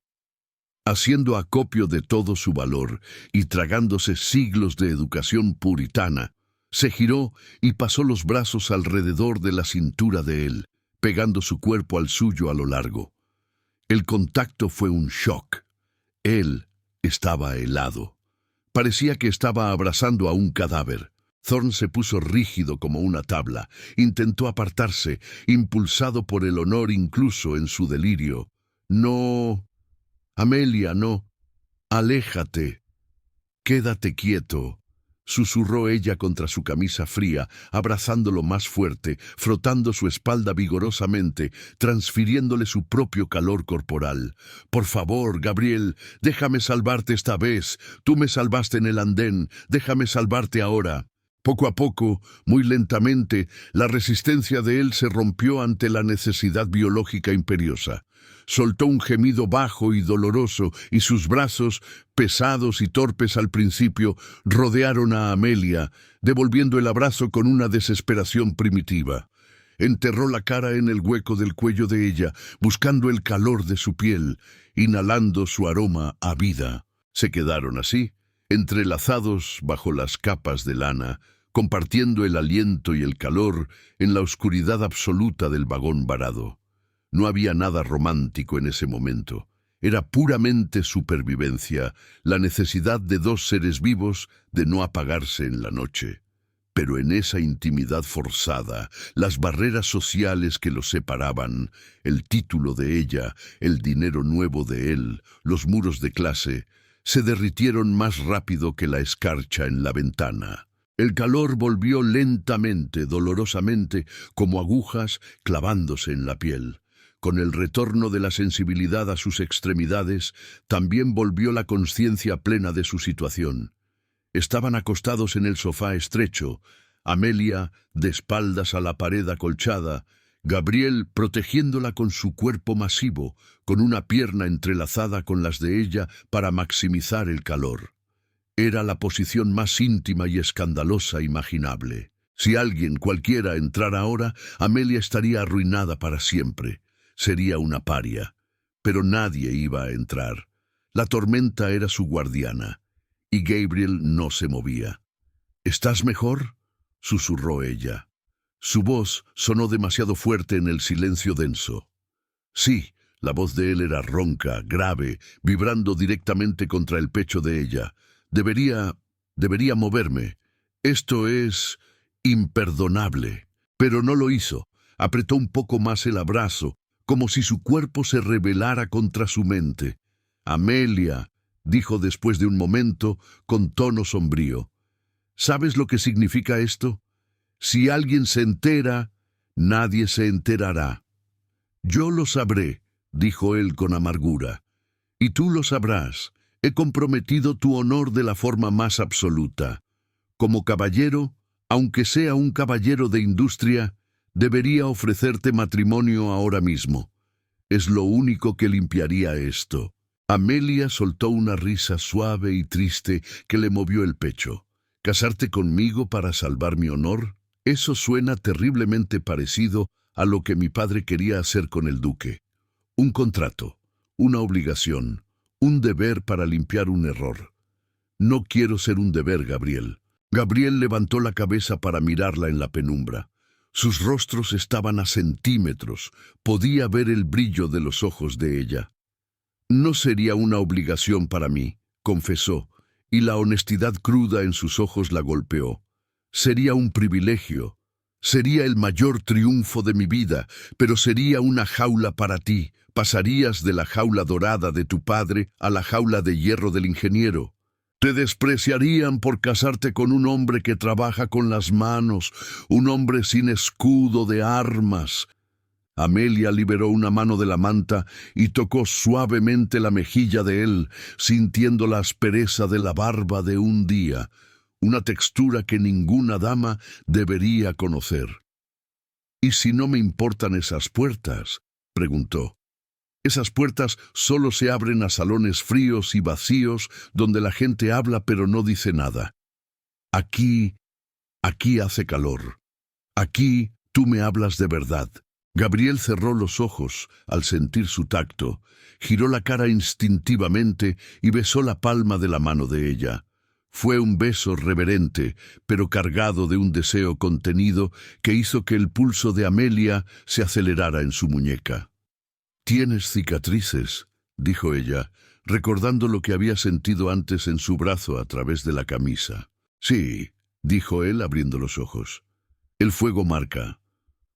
Haciendo acopio de todo su valor y tragándose siglos de educación puritana, se giró y pasó los brazos alrededor de la cintura de él, pegando su cuerpo al suyo a lo largo. El contacto fue un shock. Él estaba helado. Parecía que estaba abrazando a un cadáver. Thorne se puso rígido como una tabla. Intentó apartarse, impulsado por el honor incluso en su delirio. «No, Amelia, no. Aléjate. Quédate quieto», susurró ella contra su camisa fría, abrazándolo más fuerte, frotando su espalda vigorosamente, transfiriéndole su propio calor corporal. «Por favor, Gabriel, déjame salvarte esta vez. Tú me salvaste en el andén, déjame salvarte ahora». Poco a poco, muy lentamente, la resistencia de él se rompió ante la necesidad biológica imperiosa. Soltó un gemido bajo y doloroso, y sus brazos, pesados y torpes al principio, rodearon a Amelia, devolviendo el abrazo con una desesperación primitiva. Enterró la cara en el hueco del cuello de ella, buscando el calor de su piel, inhalando su aroma a vida. Se quedaron así, entrelazados bajo las capas de lana, compartiendo el aliento y el calor en la oscuridad absoluta del vagón varado. No había nada romántico en ese momento. Era puramente supervivencia, la necesidad de dos seres vivos de no apagarse en la noche. Pero en esa intimidad forzada, las barreras sociales que los separaban, el título de ella, el dinero nuevo de él, los muros de clase, se derritieron más rápido que la escarcha en la ventana. El calor volvió lentamente, dolorosamente, como agujas clavándose en la piel. Con el retorno de la sensibilidad a sus extremidades, también volvió la conciencia plena de su situación. Estaban acostados en el sofá estrecho, Amelia de espaldas a la pared acolchada, Gabriel protegiéndola con su cuerpo masivo, con una pierna entrelazada con las de ella para maximizar el calor. Era la posición más íntima y escandalosa imaginable. Si alguien cualquiera entrara ahora, Amelia estaría arruinada para siempre. Sería una paria. Pero nadie iba a entrar. La tormenta era su guardiana, y Gabriel no se movía. «¿Estás mejor?», susurró ella. Su voz sonó demasiado fuerte en el silencio denso. Sí, la voz de él era ronca, grave, vibrando directamente contra el pecho de ella. Debería moverme. Esto es imperdonable». Pero no lo hizo. Apretó un poco más el abrazo, como si su cuerpo se rebelara contra su mente. «Amelia», dijo después de un momento, con tono sombrío. «¿Sabes lo que significa esto? Si alguien se entera, nadie se enterará». «Yo lo sabré», dijo él con amargura. «Y tú lo sabrás. He comprometido tu honor de la forma más absoluta. Como caballero, aunque sea un caballero de industria, debería ofrecerte matrimonio ahora mismo. Es lo único que limpiaría esto». Amelia soltó una risa suave y triste que le movió el pecho. «¿Casarte conmigo para salvar mi honor? Eso suena terriblemente parecido a lo que mi padre quería hacer con el duque. Un contrato, una obligación, un deber para limpiar un error. No quiero ser un deber, Gabriel». Gabriel levantó la cabeza para mirarla en la penumbra. Sus rostros estaban a centímetros. Podía ver el brillo de los ojos de ella. «No sería una obligación para mí», confesó, y la honestidad cruda en sus ojos la golpeó. «Sería un privilegio. Sería el mayor triunfo de mi vida, pero sería una jaula para ti. Pasarías de la jaula dorada de tu padre a la jaula de hierro del ingeniero. Te despreciarían por casarte con un hombre que trabaja con las manos, un hombre sin escudo de armas. Amelia liberó una mano de la manta y tocó suavemente la mejilla de él, sintiendo la aspereza de la barba de un día, una textura que ninguna dama debería conocer. «¿Y si no me importan esas puertas?», preguntó. «Esas puertas solo se abren a salones fríos y vacíos donde la gente habla pero no dice nada. Aquí hace calor. Aquí tú me hablas de verdad». Gabriel cerró los ojos al sentir su tacto, giró la cara instintivamente y besó la palma de la mano de ella. Fue un beso reverente, pero cargado de un deseo contenido que hizo que el pulso de Amelia se acelerara en su muñeca. «Tienes cicatrices», dijo ella, recordando lo que había sentido antes en su brazo a través de la camisa. «Sí», dijo él abriendo los ojos. «El fuego marca.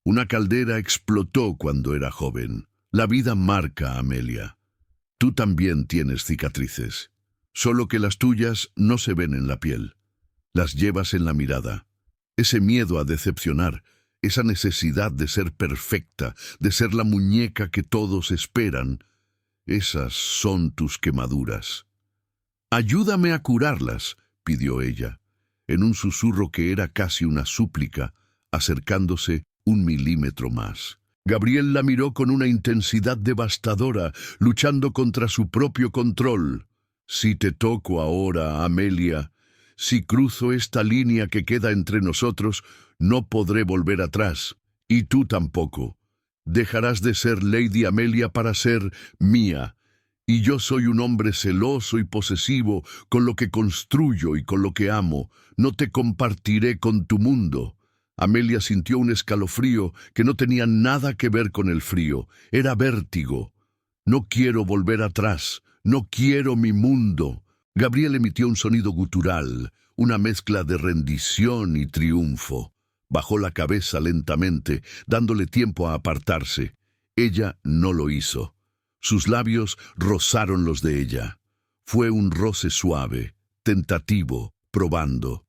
Una caldera explotó cuando era joven. La vida marca, Amelia. Tú también tienes cicatrices, solo que las tuyas no se ven en la piel. Las llevas en la mirada. Ese miedo a decepcionar, esa necesidad de ser perfecta, de ser la muñeca que todos esperan, esas son tus quemaduras». «Ayúdame a curarlas», pidió ella, en un susurro que era casi una súplica, acercándose 1 milímetro más. Gabriel la miró con una intensidad devastadora, luchando contra su propio control. «Si te toco ahora, Amelia, si cruzo esta línea que queda entre nosotros, no podré volver atrás. Y tú tampoco. Dejarás de ser Lady Amelia para ser mía. Y yo soy un hombre celoso y posesivo con lo que construyo y con lo que amo. No te compartiré con tu mundo». Amelia sintió un escalofrío que no tenía nada que ver con el frío. Era vértigo. «No quiero volver atrás. No quiero mi mundo». Gabriel emitió un sonido gutural, una mezcla de rendición y triunfo. Bajó la cabeza lentamente, dándole tiempo a apartarse. Ella no lo hizo. Sus labios rozaron los de ella. Fue un roce suave, tentativo, probando.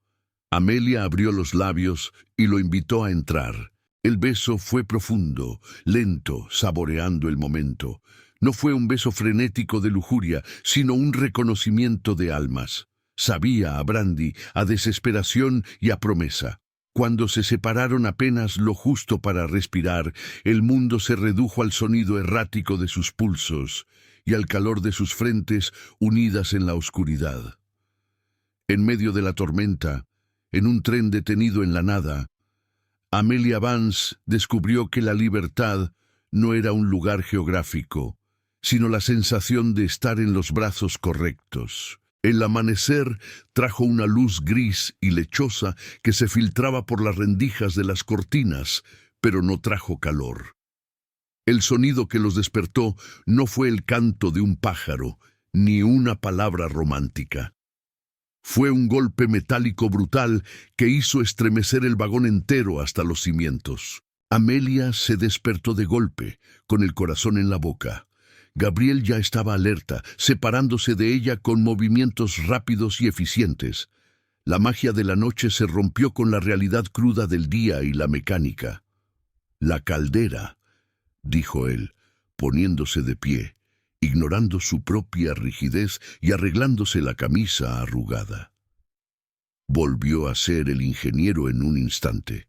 Amelia abrió los labios y lo invitó a entrar. El beso fue profundo, lento, saboreando el momento. No fue un beso frenético de lujuria, sino un reconocimiento de almas. Sabía a brandy, a desesperación y a promesa. Cuando se separaron apenas lo justo para respirar, el mundo se redujo al sonido errático de sus pulsos y al calor de sus frentes unidas en la oscuridad. En medio de la tormenta, en un tren detenido en la nada, Amelia Vance descubrió que la libertad no era un lugar geográfico, sino la sensación de estar en los brazos correctos. El amanecer trajo una luz gris y lechosa que se filtraba por las rendijas de las cortinas, pero no trajo calor. El sonido que los despertó no fue el canto de un pájaro, ni una palabra romántica. Fue un golpe metálico brutal que hizo estremecer el vagón entero hasta los cimientos. Amelia se despertó de golpe, con el corazón en la boca. Gabriel ya estaba alerta, separándose de ella con movimientos rápidos y eficientes. La magia de la noche se rompió con la realidad cruda del día y la mecánica. «La caldera», dijo él, poniéndose de pie, ignorando su propia rigidez y arreglándose la camisa arrugada. Volvió a ser el ingeniero en un instante.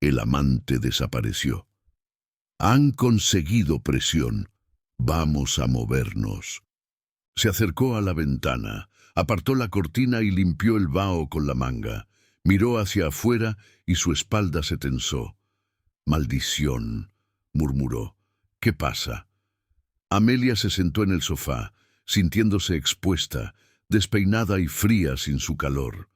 El amante desapareció. «Han conseguido presión. Vamos a movernos». Se acercó a la ventana, apartó la cortina y limpió el vaho con la manga. Miró hacia afuera y su espalda se tensó. «Maldición», murmuró. «¿Qué pasa?». Amelia se sentó en el sofá, sintiéndose expuesta, despeinada y fría sin su calor.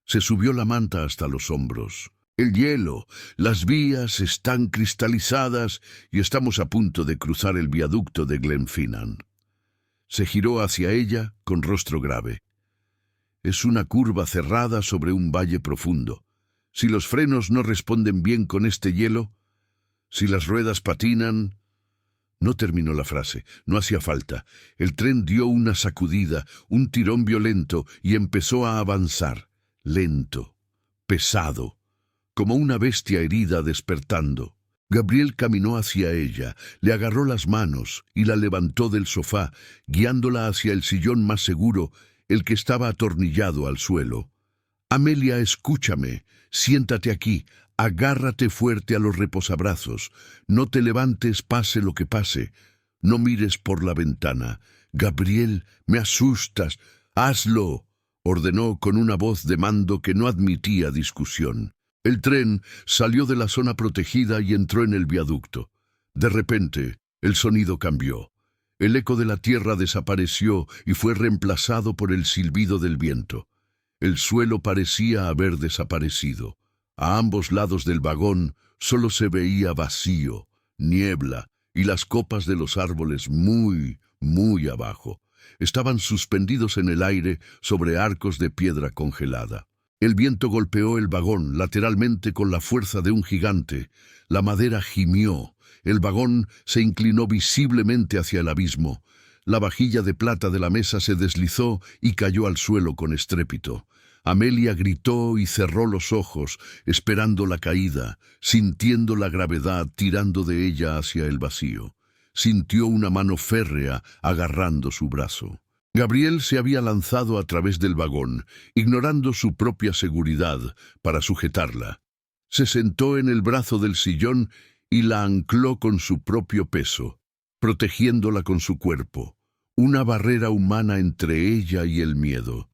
Se subió la manta hasta los hombros. «El hielo, las vías están cristalizadas y estamos a punto de cruzar el viaducto de Glenfinnan». Se giró hacia ella con rostro grave. «Es una curva cerrada sobre un valle profundo. Si los frenos no responden bien con este hielo, si las ruedas patinan, No terminó la frase, no hacía falta. El tren dio una sacudida, un tirón violento y empezó a avanzar, lento, pesado, como una bestia herida despertando. Gabriel caminó hacia ella, le agarró las manos y la levantó del sofá, guiándola hacia el sillón más seguro, el que estaba atornillado al suelo. Amelia, escúchame, siéntate aquí, agárrate fuerte a los reposabrazos, no te levantes pase lo que pase, no mires por la ventana. Gabriel, me asustas, hazlo, ordenó con una voz de mando que no admitía discusión. El tren salió de la zona protegida y entró en el viaducto. De repente, el sonido cambió. El eco de la tierra desapareció y fue reemplazado por el silbido del viento. El suelo parecía haber desaparecido. A ambos lados del vagón solo se veía vacío, niebla y las copas de los árboles muy, muy abajo. Estaban suspendidos en el aire sobre arcos de piedra congelada. El viento golpeó el vagón lateralmente con la fuerza de un gigante. La madera gimió. El vagón se inclinó visiblemente hacia el abismo. La vajilla de plata de la mesa se deslizó y cayó al suelo con estrépito. Amelia gritó y cerró los ojos, esperando la caída, sintiendo la gravedad tirando de ella hacia el vacío. Sintió una mano férrea agarrando su brazo. Gabriel se había lanzado a través del vagón, ignorando su propia seguridad, para sujetarla. Se sentó en el brazo del sillón y la ancló con su propio peso, protegiéndola con su cuerpo, una barrera humana entre ella y el miedo.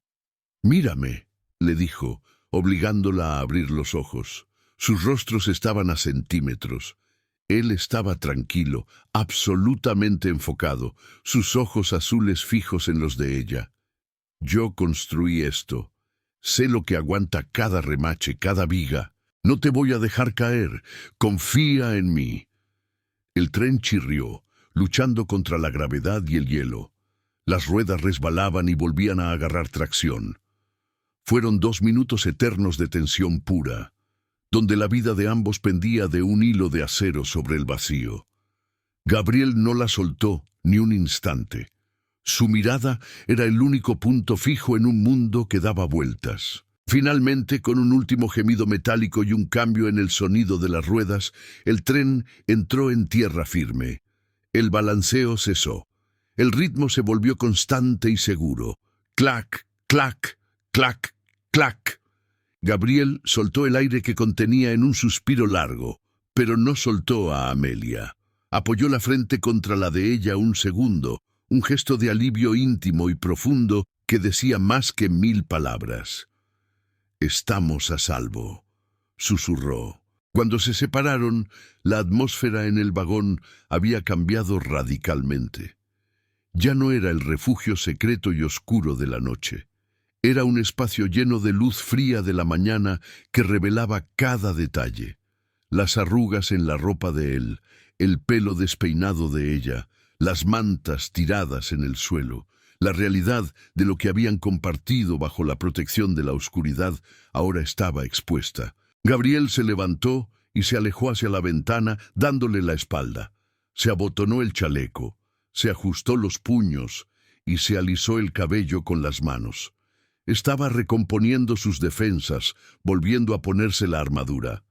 «Mírame», le dijo, obligándola a abrir los ojos. Sus rostros estaban a centímetros. Él estaba tranquilo, absolutamente enfocado, sus ojos azules fijos en los de ella. «Yo construí esto. Sé lo que aguanta cada remache, cada viga. No te voy a dejar caer. Confía en mí». El tren chirrió, luchando contra la gravedad y el hielo. Las ruedas resbalaban y volvían a agarrar tracción. Fueron 2 minutos eternos de tensión pura, donde la vida de ambos pendía de un hilo de acero sobre el vacío. Gabriel no la soltó ni un instante. Su mirada era el único punto fijo en un mundo que daba vueltas. Finalmente, con un último gemido metálico y un cambio en el sonido de las ruedas, el tren entró en tierra firme. El balanceo cesó. El ritmo se volvió constante y seguro. Clac, clac, clac, clac. Gabriel soltó el aire que contenía en un suspiro largo, pero no soltó a Amelia. Apoyó la frente contra la de ella un segundo, un gesto de alivio íntimo y profundo que decía más que 1000 palabras. «Estamos a salvo», susurró. Cuando se separaron, la atmósfera en el vagón había cambiado radicalmente. Ya no era el refugio secreto y oscuro de la noche. Era un espacio lleno de luz fría de la mañana que revelaba cada detalle. Las arrugas en la ropa de él, el pelo despeinado de ella, las mantas tiradas en el suelo, la realidad de lo que habían compartido bajo la protección de la oscuridad ahora estaba expuesta. Gabriel se levantó y se alejó hacia la ventana, dándole la espalda. Se abotonó el chaleco, se ajustó los puños y se alisó el cabello con las manos. Estaba recomponiendo sus defensas, volviendo a ponerse la armadura.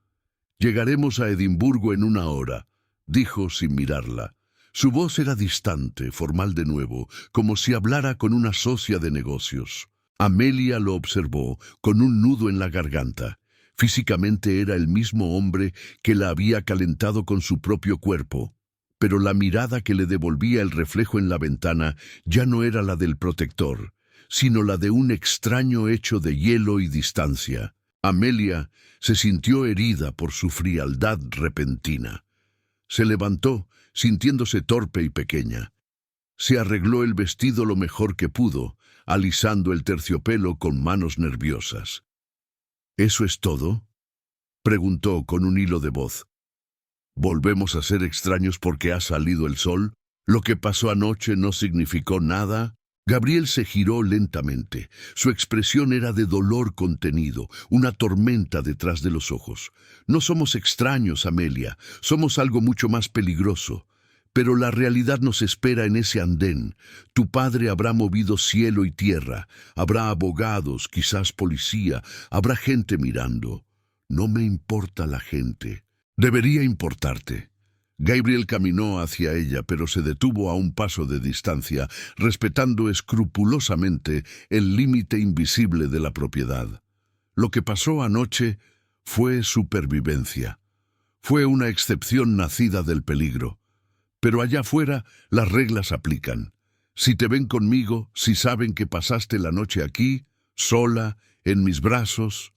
«Llegaremos a Edimburgo en 1 hora», dijo sin mirarla. Su voz era distante, formal de nuevo, como si hablara con una socia de negocios. Amelia lo observó, con un nudo en la garganta. Físicamente era el mismo hombre que la había calentado con su propio cuerpo, pero la mirada que le devolvía el reflejo en la ventana ya no era la del protector, sino la de un extraño hecho de hielo y distancia. Amelia se sintió herida por su frialdad repentina. Se levantó, sintiéndose torpe y pequeña. Se arregló el vestido lo mejor que pudo, alisando el terciopelo con manos nerviosas. «¿Eso es todo?», preguntó con un hilo de voz. «¿Volvemos a ser extraños porque ha salido el sol? ¿Lo que pasó anoche no significó nada?» Gabriel se giró lentamente. Su expresión era de dolor contenido, una tormenta detrás de los ojos. «No somos extraños, Amelia. Somos algo mucho más peligroso. Pero la realidad nos espera en ese andén. Tu padre habrá movido cielo y tierra. Habrá abogados, quizás policía. Habrá gente mirando. No me importa la gente. Debería importarte. Gabriel caminó hacia ella, pero se detuvo a un paso de distancia, respetando escrupulosamente el límite invisible de la propiedad. Lo que pasó anoche fue supervivencia. Fue una excepción nacida del peligro. Pero allá afuera las reglas aplican. Si te ven conmigo, si saben que pasaste la noche aquí, sola, en mis brazos,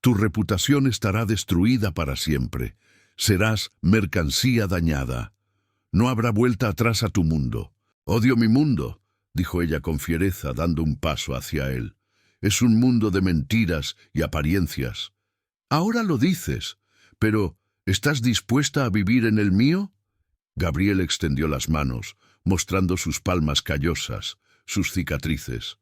tu reputación estará destruida para siempre. Serás mercancía dañada. No habrá vuelta atrás a tu mundo. Odio mi mundo, dijo ella con fiereza, dando un paso hacia él. Es un mundo de mentiras y apariencias. Ahora lo dices, pero ¿estás dispuesta a vivir en el mío? Gabriel extendió las manos, mostrando sus palmas callosas, sus cicatrices.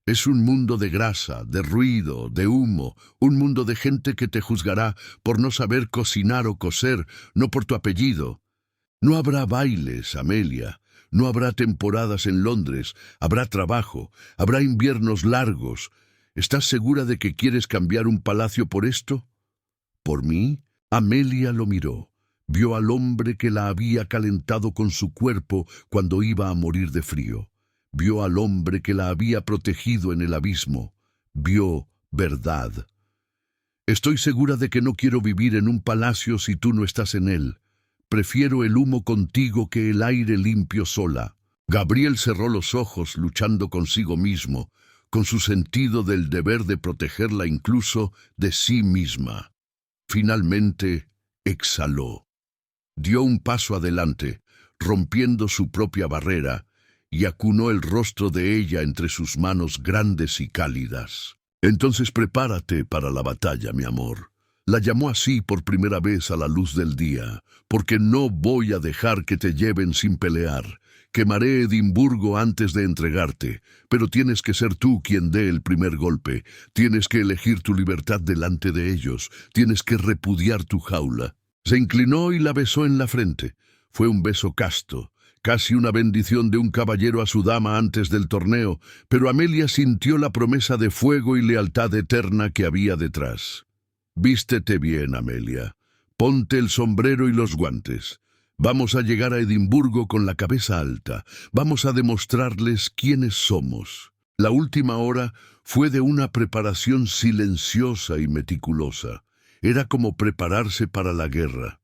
Es un mundo de grasa, de ruido, de humo, un mundo de gente que te juzgará por no saber cocinar o coser, no por tu apellido. No habrá bailes, Amelia, no habrá temporadas en Londres, habrá trabajo, habrá inviernos largos. ¿Estás segura de que quieres cambiar un palacio por esto? ¿Por mí? Amelia lo miró. Vio al hombre que la había calentado con su cuerpo cuando iba a morir de frío. Vio al hombre que la había protegido en el abismo. Vio verdad. Estoy segura de que no quiero vivir en un palacio si tú no estás en él. Prefiero el humo contigo que el aire limpio sola. Gabriel cerró los ojos luchando consigo mismo, con su sentido del deber de protegerla incluso de sí misma. Finalmente exhaló. Dio un paso adelante, rompiendo su propia barrera, y acunó el rostro de ella entre sus manos grandes y cálidas. Entonces prepárate para la batalla, mi amor. La llamó así por primera vez a la luz del día, porque no voy a dejar que te lleven sin pelear. Quemaré Edimburgo antes de entregarte, pero tienes que ser tú quien dé el primer golpe. Tienes que elegir tu libertad delante de ellos. Tienes que repudiar tu jaula. Se inclinó y la besó en la frente. Fue un beso casto, casi una bendición de un caballero a su dama antes del torneo, pero Amelia sintió la promesa de fuego y lealtad eterna que había detrás. Vístete bien, Amelia. Ponte el sombrero y los guantes. Vamos a llegar a Edimburgo con la cabeza alta. Vamos a demostrarles quiénes somos. La última hora fue de una preparación silenciosa y meticulosa. Era como prepararse para la guerra.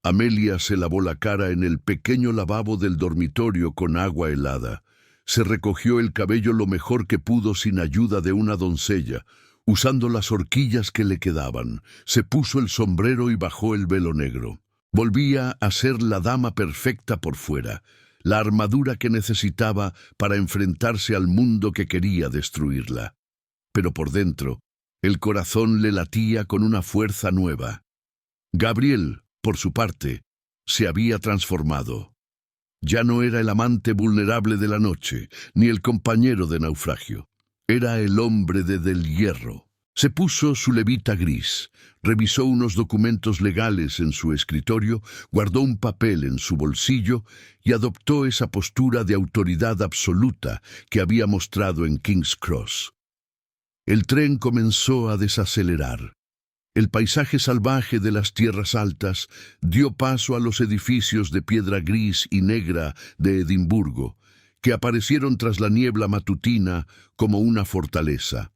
Amelia se lavó la cara en el pequeño lavabo del dormitorio con agua helada. Se recogió el cabello lo mejor que pudo sin ayuda de una doncella, usando las horquillas que le quedaban. Se puso el sombrero y bajó el velo negro. Volvía a ser la dama perfecta por fuera, la armadura que necesitaba para enfrentarse al mundo que quería destruirla. Pero por dentro, el corazón le latía con una fuerza nueva. Gabriel, por su parte, se había transformado. Ya no era el amante vulnerable de la noche, ni el compañero de naufragio. Era el hombre de Del Hierro. Se puso su levita gris, revisó unos documentos legales en su escritorio, guardó un papel en su bolsillo y adoptó esa postura de autoridad absoluta que había mostrado en King's Cross. El tren comenzó a desacelerar. El paisaje salvaje de las tierras altas dio paso a los edificios de piedra gris y negra de Edimburgo, que aparecieron tras la niebla matutina como una fortaleza.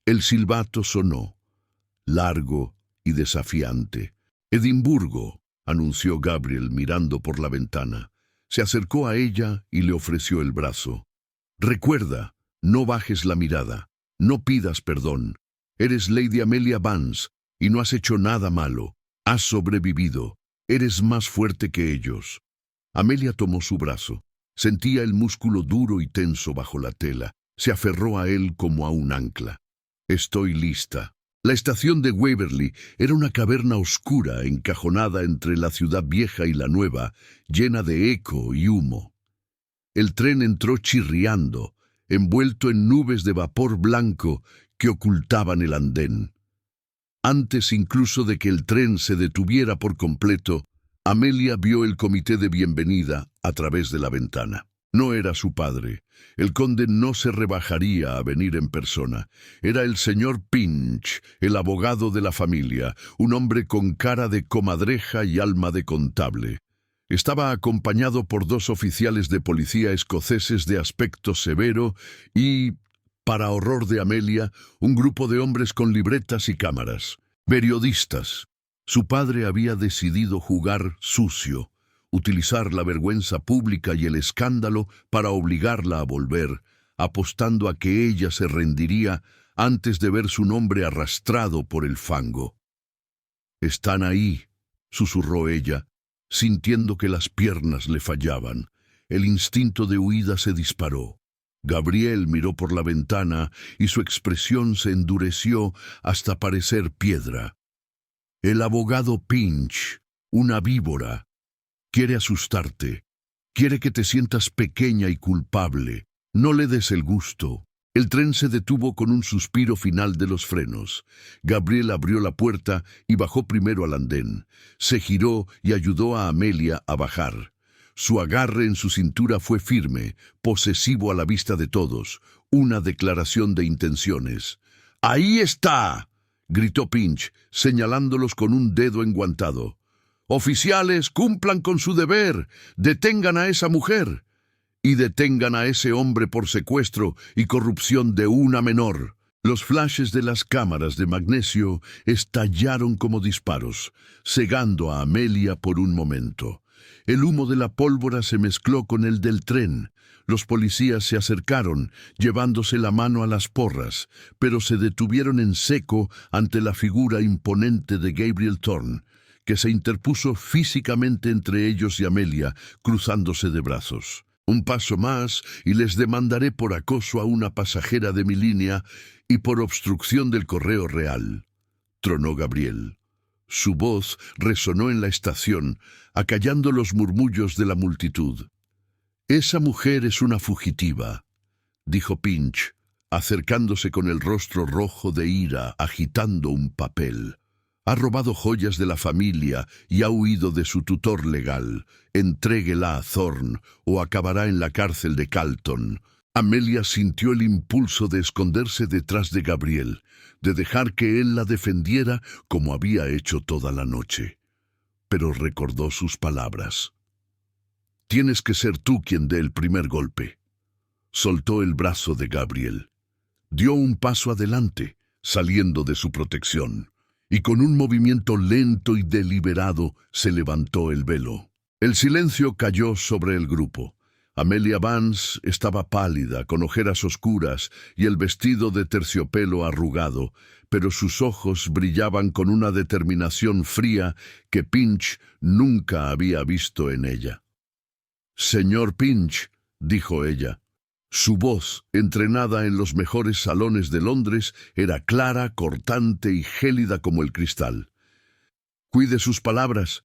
El silbato sonó, largo y desafiante. «Edimburgo», anunció Gabriel mirando por la ventana. Se acercó a ella y le ofreció el brazo. «Recuerda, no bajes la mirada, no pidas perdón. Eres Lady Amelia Vance y no has hecho nada malo. Has sobrevivido. Eres más fuerte que ellos». Amelia tomó su brazo. Sentía el músculo duro y tenso bajo la tela. Se aferró a él como a un ancla. «Estoy lista». La estación de Waverley era una caverna oscura encajonada entre la ciudad vieja y la nueva, llena de eco y humo. El tren entró chirriando, envuelto en nubes de vapor blanco que ocultaban el andén. Antes incluso de que el tren se detuviera por completo, Amelia vio el comité de bienvenida a través de la ventana. No era su padre. El conde no se rebajaría a venir en persona. Era el señor Pinch, el abogado de la familia, un hombre con cara de comadreja y alma de contable. Estaba acompañado por 2 oficiales de policía escoceses de aspecto severo y, para horror de Amelia, un grupo de hombres con libretas y cámaras. Periodistas. Su padre había decidido jugar sucio, utilizar la vergüenza pública y el escándalo para obligarla a volver, apostando a que ella se rendiría antes de ver su nombre arrastrado por el fango. «Están ahí», susurró ella, sintiendo que las piernas le fallaban. El instinto de huida se disparó. Gabriel miró por la ventana y su expresión se endureció hasta parecer piedra. El abogado Pinch, una víbora, quiere asustarte. Quiere que te sientas pequeña y culpable. No le des el gusto. El tren se detuvo con un suspiro final de los frenos. Gabriel abrió la puerta y bajó primero al andén. Se giró y ayudó a Amelia a bajar. Su agarre en su cintura fue firme, posesivo a la vista de todos, una declaración de intenciones. «¡Ahí está!», gritó Pinch, señalándolos con un dedo enguantado. «Oficiales, cumplan con su deber. Detengan a esa mujer. Y detengan a ese hombre por secuestro y corrupción de una menor». Los flashes de las cámaras de magnesio estallaron como disparos, cegando a Amelia por un momento. El humo de la pólvora se mezcló con el del tren. Los policías se acercaron, llevándose la mano a las porras, pero se detuvieron en seco ante la figura imponente de Gabriel Thorne, que se interpuso físicamente entre ellos y Amelia, cruzándose de brazos. «Un paso más y les demandaré por acoso a una pasajera de mi línea y por obstrucción del correo real», tronó Gabriel. Su voz resonó en la estación, acallando los murmullos de la multitud. «Esa mujer es una fugitiva», dijo Pinch, acercándose con el rostro rojo de ira, agitando un papel. «Ha robado joyas de la familia y ha huido de su tutor legal. Entréguela a Thorne o acabará en la cárcel de Calton». Amelia sintió el impulso de esconderse detrás de Gabriel, de dejar que él la defendiera como había hecho toda la noche. Pero recordó sus palabras. «Tienes que ser tú quien dé el primer golpe». Soltó el brazo de Gabriel. Dio un paso adelante, saliendo de su protección, y con un movimiento lento y deliberado se levantó el velo. El silencio cayó sobre el grupo. Amelia Vance estaba pálida, con ojeras oscuras y el vestido de terciopelo arrugado, pero sus ojos brillaban con una determinación fría que Pinch nunca había visto en ella. «Señor Pinch», dijo ella. Su voz, entrenada en los mejores salones de Londres, era clara, cortante y gélida como el cristal. «Cuide sus palabras.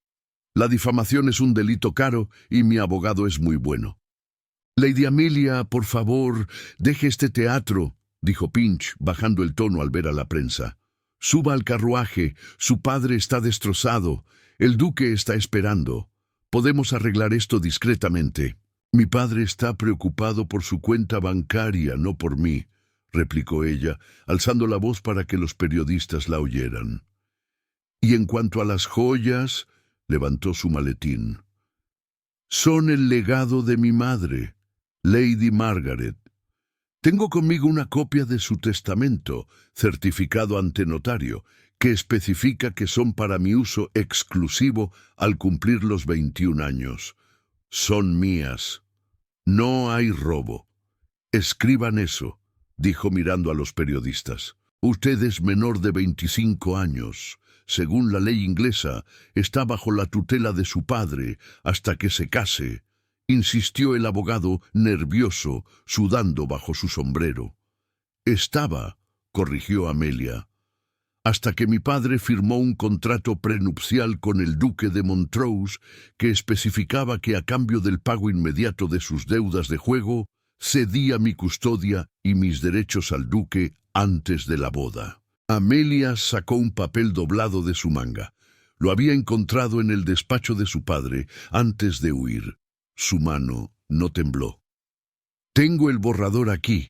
La difamación es un delito caro y mi abogado es muy bueno». «Lady Amelia, por favor, deje este teatro», dijo Pinch, bajando el tono al ver a la prensa. «Suba al carruaje. Su padre está destrozado. El duque está esperando. Podemos arreglar esto discretamente». «Mi padre está preocupado por su cuenta bancaria, no por mí», replicó ella, alzando la voz para que los periodistas la oyeran. «Y en cuanto a las joyas», levantó su maletín. «Son el legado de mi madre, Lady Margaret. Tengo conmigo una copia de su testamento, certificado ante notario, que especifica que son para mi uso exclusivo al cumplir los 21 años. Son mías. No hay robo. Escriban eso», dijo mirando a los periodistas. «Usted es menor de 25 años. Según la ley inglesa, está bajo la tutela de su padre hasta que se case», insistió el abogado, nervioso, sudando bajo su sombrero. «Estaba», corrigió Amelia, «hasta que mi padre firmó un contrato prenupcial con el duque de Montrose que especificaba que a cambio del pago inmediato de sus deudas de juego, cedía mi custodia y mis derechos al duque antes de la boda». Amelia sacó un papel doblado de su manga. Lo había encontrado en el despacho de su padre antes de huir. Su mano no tembló. Tengo el borrador aquí.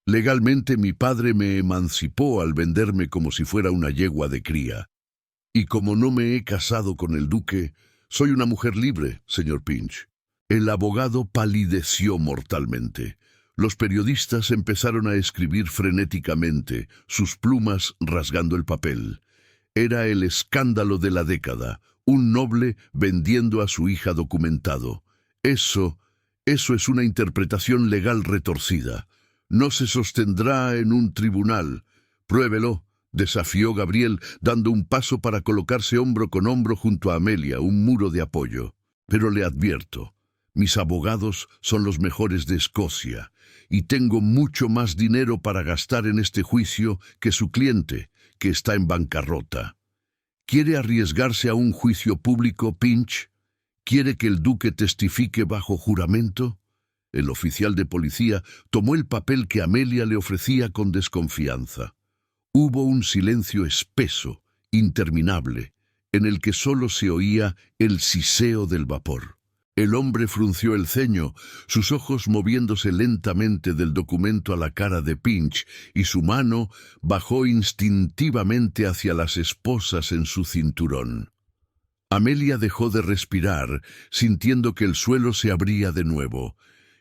Legalmente mi padre me emancipó al venderme como si fuera una yegua de cría. Y como no me he casado con el duque, soy una mujer libre, señor Pinch. El abogado palideció mortalmente. Los periodistas empezaron a escribir frenéticamente, sus plumas rasgando el papel. Era el escándalo de la década, un noble vendiendo a su hija documentado. Eso es una interpretación legal retorcida. No se sostendrá en un tribunal. Pruébelo, desafió Gabriel, dando un paso para colocarse hombro con hombro junto a Amelia, un muro de apoyo. Pero le advierto, mis abogados son los mejores de Escocia, y tengo mucho más dinero para gastar en este juicio que su cliente, que está en bancarrota. ¿Quiere arriesgarse a un juicio público, Pinch? ¿Quiere que el duque testifique bajo juramento? El oficial de policía tomó el papel que Amelia le ofrecía con desconfianza. Hubo un silencio espeso, interminable, en el que solo se oía el siseo del vapor. El hombre frunció el ceño, sus ojos moviéndose lentamente del documento a la cara de Pinch, y su mano bajó instintivamente hacia las esposas en su cinturón. Amelia dejó de respirar, sintiendo que el suelo se abría de nuevo.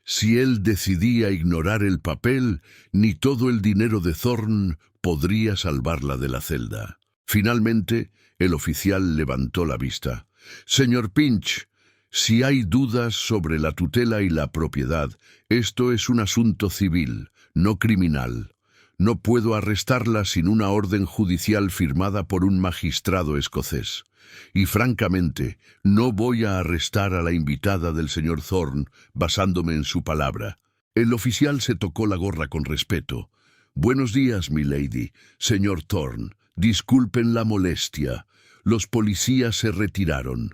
Si él decidía ignorar el papel, ni todo el dinero de Thorne podría salvarla de la celda. Finalmente, el oficial levantó la vista. «Señor Pinch, si hay dudas sobre la tutela y la propiedad, esto es un asunto civil, no criminal. No puedo arrestarla sin una orden judicial firmada por un magistrado escocés. Y francamente, no voy a arrestar a la invitada del señor Thorne basándome en su palabra». El oficial se tocó la gorra con respeto. «Buenos días, milady. Señor Thorne, disculpen la molestia». Los policías se retiraron.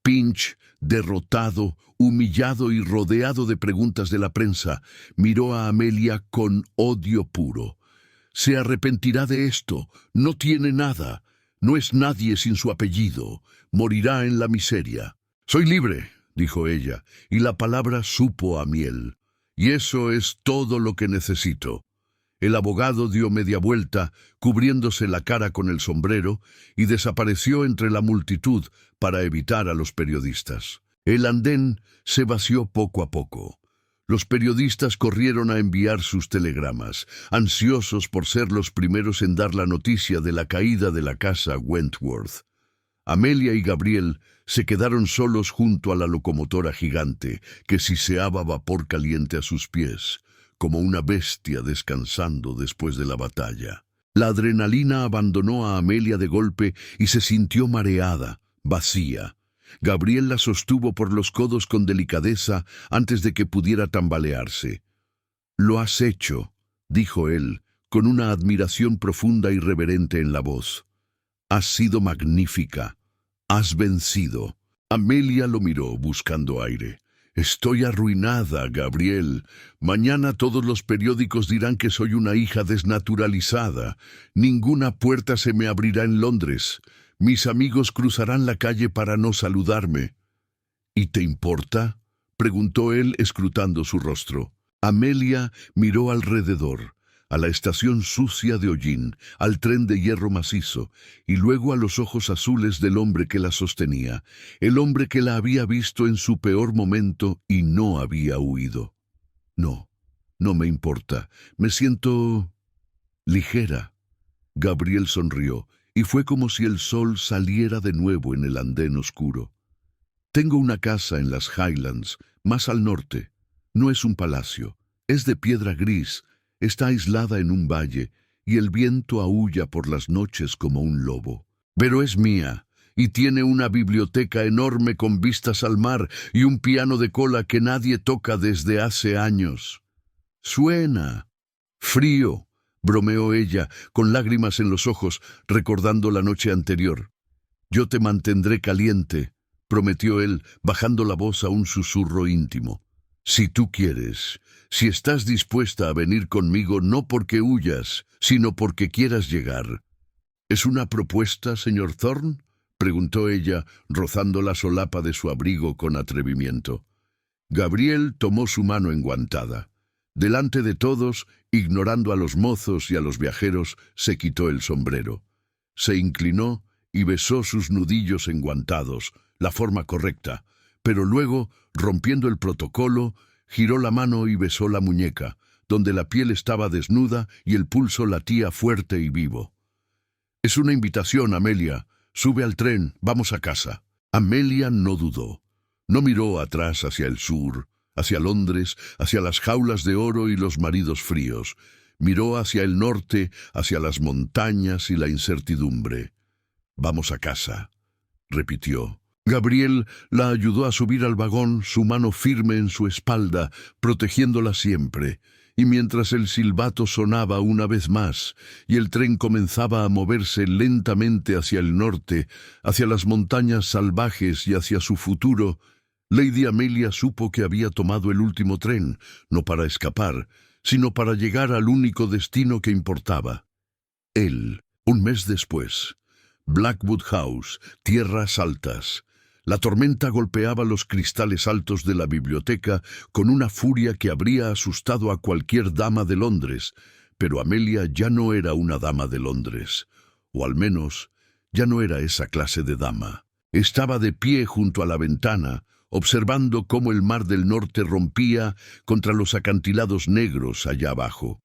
Pinch, derrotado, humillado y rodeado de preguntas de la prensa, miró a Amelia con odio puro. «Se arrepentirá de esto. No tiene nada. No es nadie sin su apellido. Morirá en la miseria». «Soy libre», dijo ella, y la palabra supo a miel. «Y eso es todo lo que necesito». El abogado dio media vuelta, cubriéndose la cara con el sombrero, y desapareció entre la multitud para evitar a los periodistas. El andén se vació poco a poco. Los periodistas corrieron a enviar sus telegramas, ansiosos por ser los primeros en dar la noticia de la caída de la casa Wentworth. Amelia y Gabriel se quedaron solos junto a la locomotora gigante, que siseaba vapor caliente a sus pies, como una bestia descansando después de la batalla. La adrenalina abandonó a Amelia de golpe y se sintió mareada, vacía. Gabriel la sostuvo por los codos con delicadeza antes de que pudiera tambalearse. «Lo has hecho», dijo él, con una admiración profunda y reverente en la voz. «Has sido magnífica. Has vencido». Amelia lo miró buscando aire. «Estoy arruinada, Gabriel. Mañana todos los periódicos dirán que soy una hija desnaturalizada. Ninguna puerta se me abrirá en Londres. Mis amigos cruzarán la calle para no saludarme». «¿Y te importa?», preguntó él, escrutando su rostro. Amelia miró alrededor, a la estación sucia de Hollín, al tren de hierro macizo, y luego a los ojos azules del hombre que la sostenía, el hombre que la había visto en su peor momento y no había huido. «No, no me importa. Me siento ligera». Gabriel sonrió, y fue como si el sol saliera de nuevo en el andén oscuro. «Tengo una casa en las Highlands, más al norte. No es un palacio, es de piedra gris. Está aislada en un valle, y el viento aúlla por las noches como un lobo. Pero es mía, y tiene una biblioteca enorme con vistas al mar y un piano de cola que nadie toca desde hace años». «Suena frío», bromeó ella, con lágrimas en los ojos, recordando la noche anterior. «Yo te mantendré caliente», prometió él, bajando la voz a un susurro íntimo. «Si tú quieres, si estás dispuesta a venir conmigo no porque huyas, sino porque quieras llegar». «¿Es una propuesta, señor Thorne?», preguntó ella, rozando la solapa de su abrigo con atrevimiento. Gabriel tomó su mano enguantada. Delante de todos, ignorando a los mozos y a los viajeros, se quitó el sombrero. Se inclinó y besó sus nudillos enguantados, la forma correcta, pero luego, rompiendo el protocolo, giró la mano y besó la muñeca, donde la piel estaba desnuda y el pulso latía fuerte y vivo. «Es una invitación, Amelia. Sube al tren, vamos a casa». Amelia no dudó. No miró atrás hacia el sur, hacia Londres, hacia las jaulas de oro y los maridos fríos. Miró hacia el norte, hacia las montañas y la incertidumbre. «Vamos a casa», repitió. Gabriel la ayudó a subir al vagón, su mano firme en su espalda, protegiéndola siempre. Y mientras el silbato sonaba una vez más, y el tren comenzaba a moverse lentamente hacia el norte, hacia las montañas salvajes y hacia su futuro, Lady Amelia supo que había tomado el último tren, no para escapar, sino para llegar al único destino que importaba. Él, un mes después. Blackwood House, tierras altas. La tormenta golpeaba los cristales altos de la biblioteca con una furia que habría asustado a cualquier dama de Londres, pero Amelia ya no era una dama de Londres, o al menos ya no era esa clase de dama. Estaba de pie junto a la ventana, observando cómo el mar del norte rompía contra los acantilados negros allá abajo.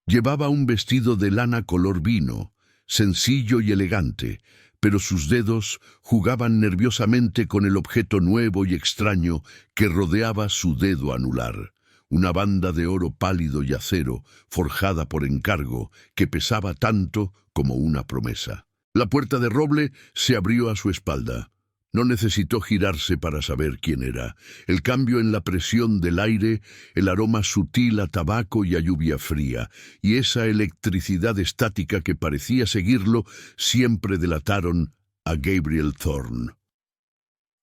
Llevaba un vestido de lana color vino, sencillo y elegante, pero sus dedos jugaban nerviosamente con el objeto nuevo y extraño que rodeaba su dedo anular, una banda de oro pálido y acero, forjada por encargo, que pesaba tanto como una promesa. La puerta de roble se abrió a su espalda. No necesitó girarse para saber quién era. El cambio en la presión del aire, el aroma sutil a tabaco y a lluvia fría, y esa electricidad estática que parecía seguirlo, siempre delataron a Gabriel Thorne.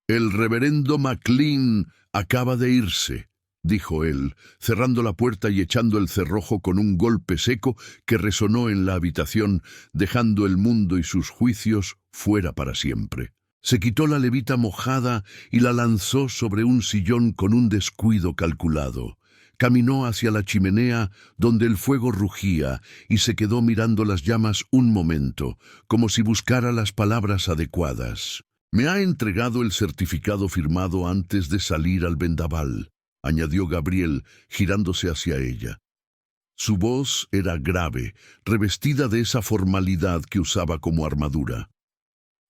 «El reverendo Maclean acaba de irse», dijo él, cerrando la puerta y echando el cerrojo con un golpe seco que resonó en la habitación, dejando el mundo y sus juicios fuera para siempre. Se quitó la levita mojada y la lanzó sobre un sillón con un descuido calculado. Caminó hacia la chimenea donde el fuego rugía y se quedó mirando las llamas un momento, como si buscara las palabras adecuadas. «Me ha entregado el certificado firmado antes de salir al vendaval», añadió Gabriel, girándose hacia ella. Su voz era grave, revestida de esa formalidad que usaba como armadura.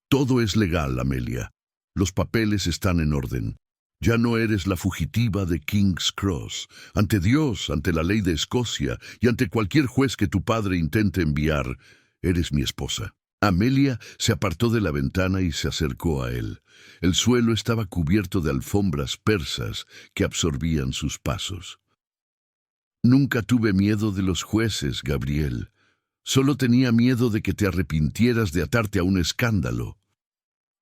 «Todo es legal, Amelia. Los papeles están en orden. Ya no eres la fugitiva de King's Cross. Ante Dios, ante la ley de Escocia y ante cualquier juez que tu padre intente enviar, eres mi esposa». Amelia se apartó de la ventana y se acercó a él. El suelo estaba cubierto de alfombras persas que absorbían sus pasos. «Nunca tuve miedo de los jueces, Gabriel. Solo tenía miedo de que te arrepintieras de atarte a un escándalo».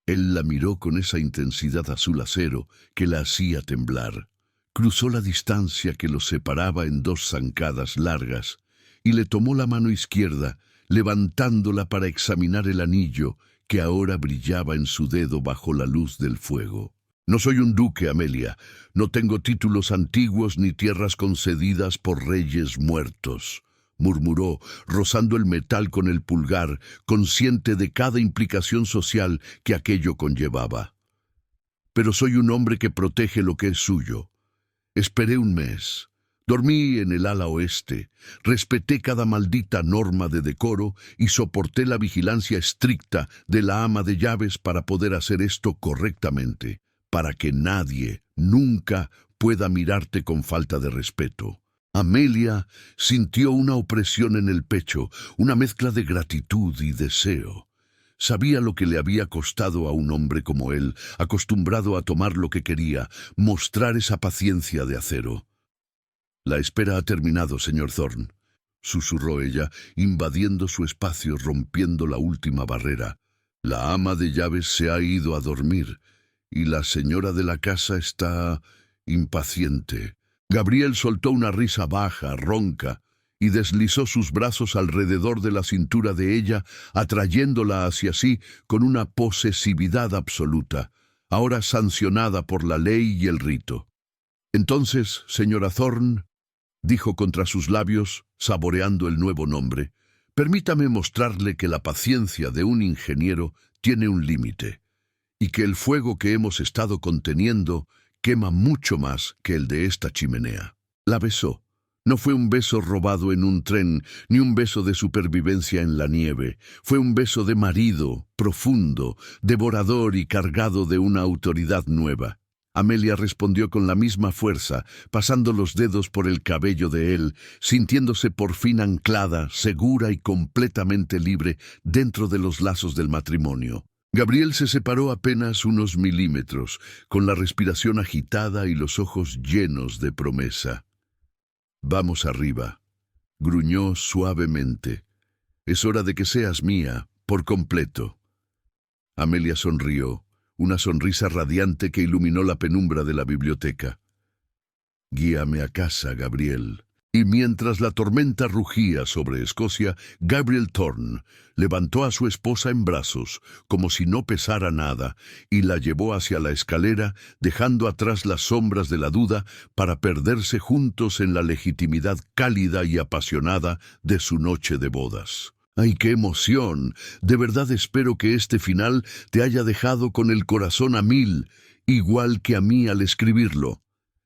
Él la miró con esa intensidad azul acero que la hacía temblar. Cruzó la distancia que los separaba en 2 zancadas largas y le tomó la mano izquierda, levantándola para examinar el anillo que ahora brillaba en su dedo bajo la luz del fuego. «No soy un duque, Amelia. No tengo títulos antiguos ni tierras concedidas por reyes muertos», murmuró, rozando el metal con el pulgar, consciente de cada implicación social que aquello conllevaba. «Pero soy un hombre que protege lo que es suyo. Esperé un mes. Dormí en el ala oeste, respeté cada maldita norma de decoro y soporté la vigilancia estricta de la ama de llaves para poder hacer esto correctamente, para que nadie, nunca, pueda mirarte con falta de respeto». Amelia sintió una opresión en el pecho, una mezcla de gratitud y deseo. Sabía lo que le había costado a un hombre como él, acostumbrado a tomar lo que quería, mostrar esa paciencia de acero. «La espera ha terminado, señor Thorne», susurró ella, invadiendo su espacio, rompiendo la última barrera. «La ama de llaves se ha ido a dormir, y la señora de la casa está impaciente». Gabriel soltó una risa baja, ronca, y deslizó sus brazos alrededor de la cintura de ella, atrayéndola hacia sí con una posesividad absoluta, ahora sancionada por la ley y el rito. Entonces, señora Thorne, dijo contra sus labios, saboreando el nuevo nombre, permítame mostrarle que la paciencia de un ingeniero tiene un límite, y que el fuego que hemos estado conteniendo quema mucho más que el de esta chimenea. La besó. No fue un beso robado en un tren, ni un beso de supervivencia en la nieve. Fue un beso de marido, profundo, devorador y cargado de una autoridad nueva. Amelia respondió con la misma fuerza, pasando los dedos por el cabello de él, sintiéndose por fin anclada, segura y completamente libre dentro de los lazos del matrimonio. Gabriel se separó apenas unos milímetros, con la respiración agitada y los ojos llenos de promesa. «Vamos arriba», gruñó suavemente. «Es hora de que seas mía, por completo». Amelia sonrió, una sonrisa radiante que iluminó la penumbra de la biblioteca. «Guíame a casa, Gabriel». Y mientras la tormenta rugía sobre Escocia, Gabriel Thorne levantó a su esposa en brazos, como si no pesara nada, y la llevó hacia la escalera, dejando atrás las sombras de la duda para perderse juntos en la legitimidad cálida y apasionada de su noche de bodas. ¡Ay, qué emoción! De verdad espero que este final te haya dejado con el corazón a mil, igual que a mí al escribirlo.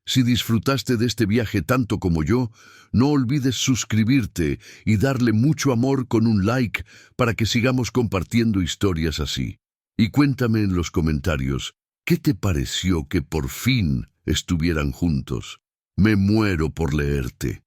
Si disfrutaste de este viaje tanto como yo, no olvides suscribirte y darle mucho amor con un like para que sigamos compartiendo historias así. Y cuéntame en los comentarios, ¿qué te pareció que por fin estuvieran juntos? Me muero por leerte.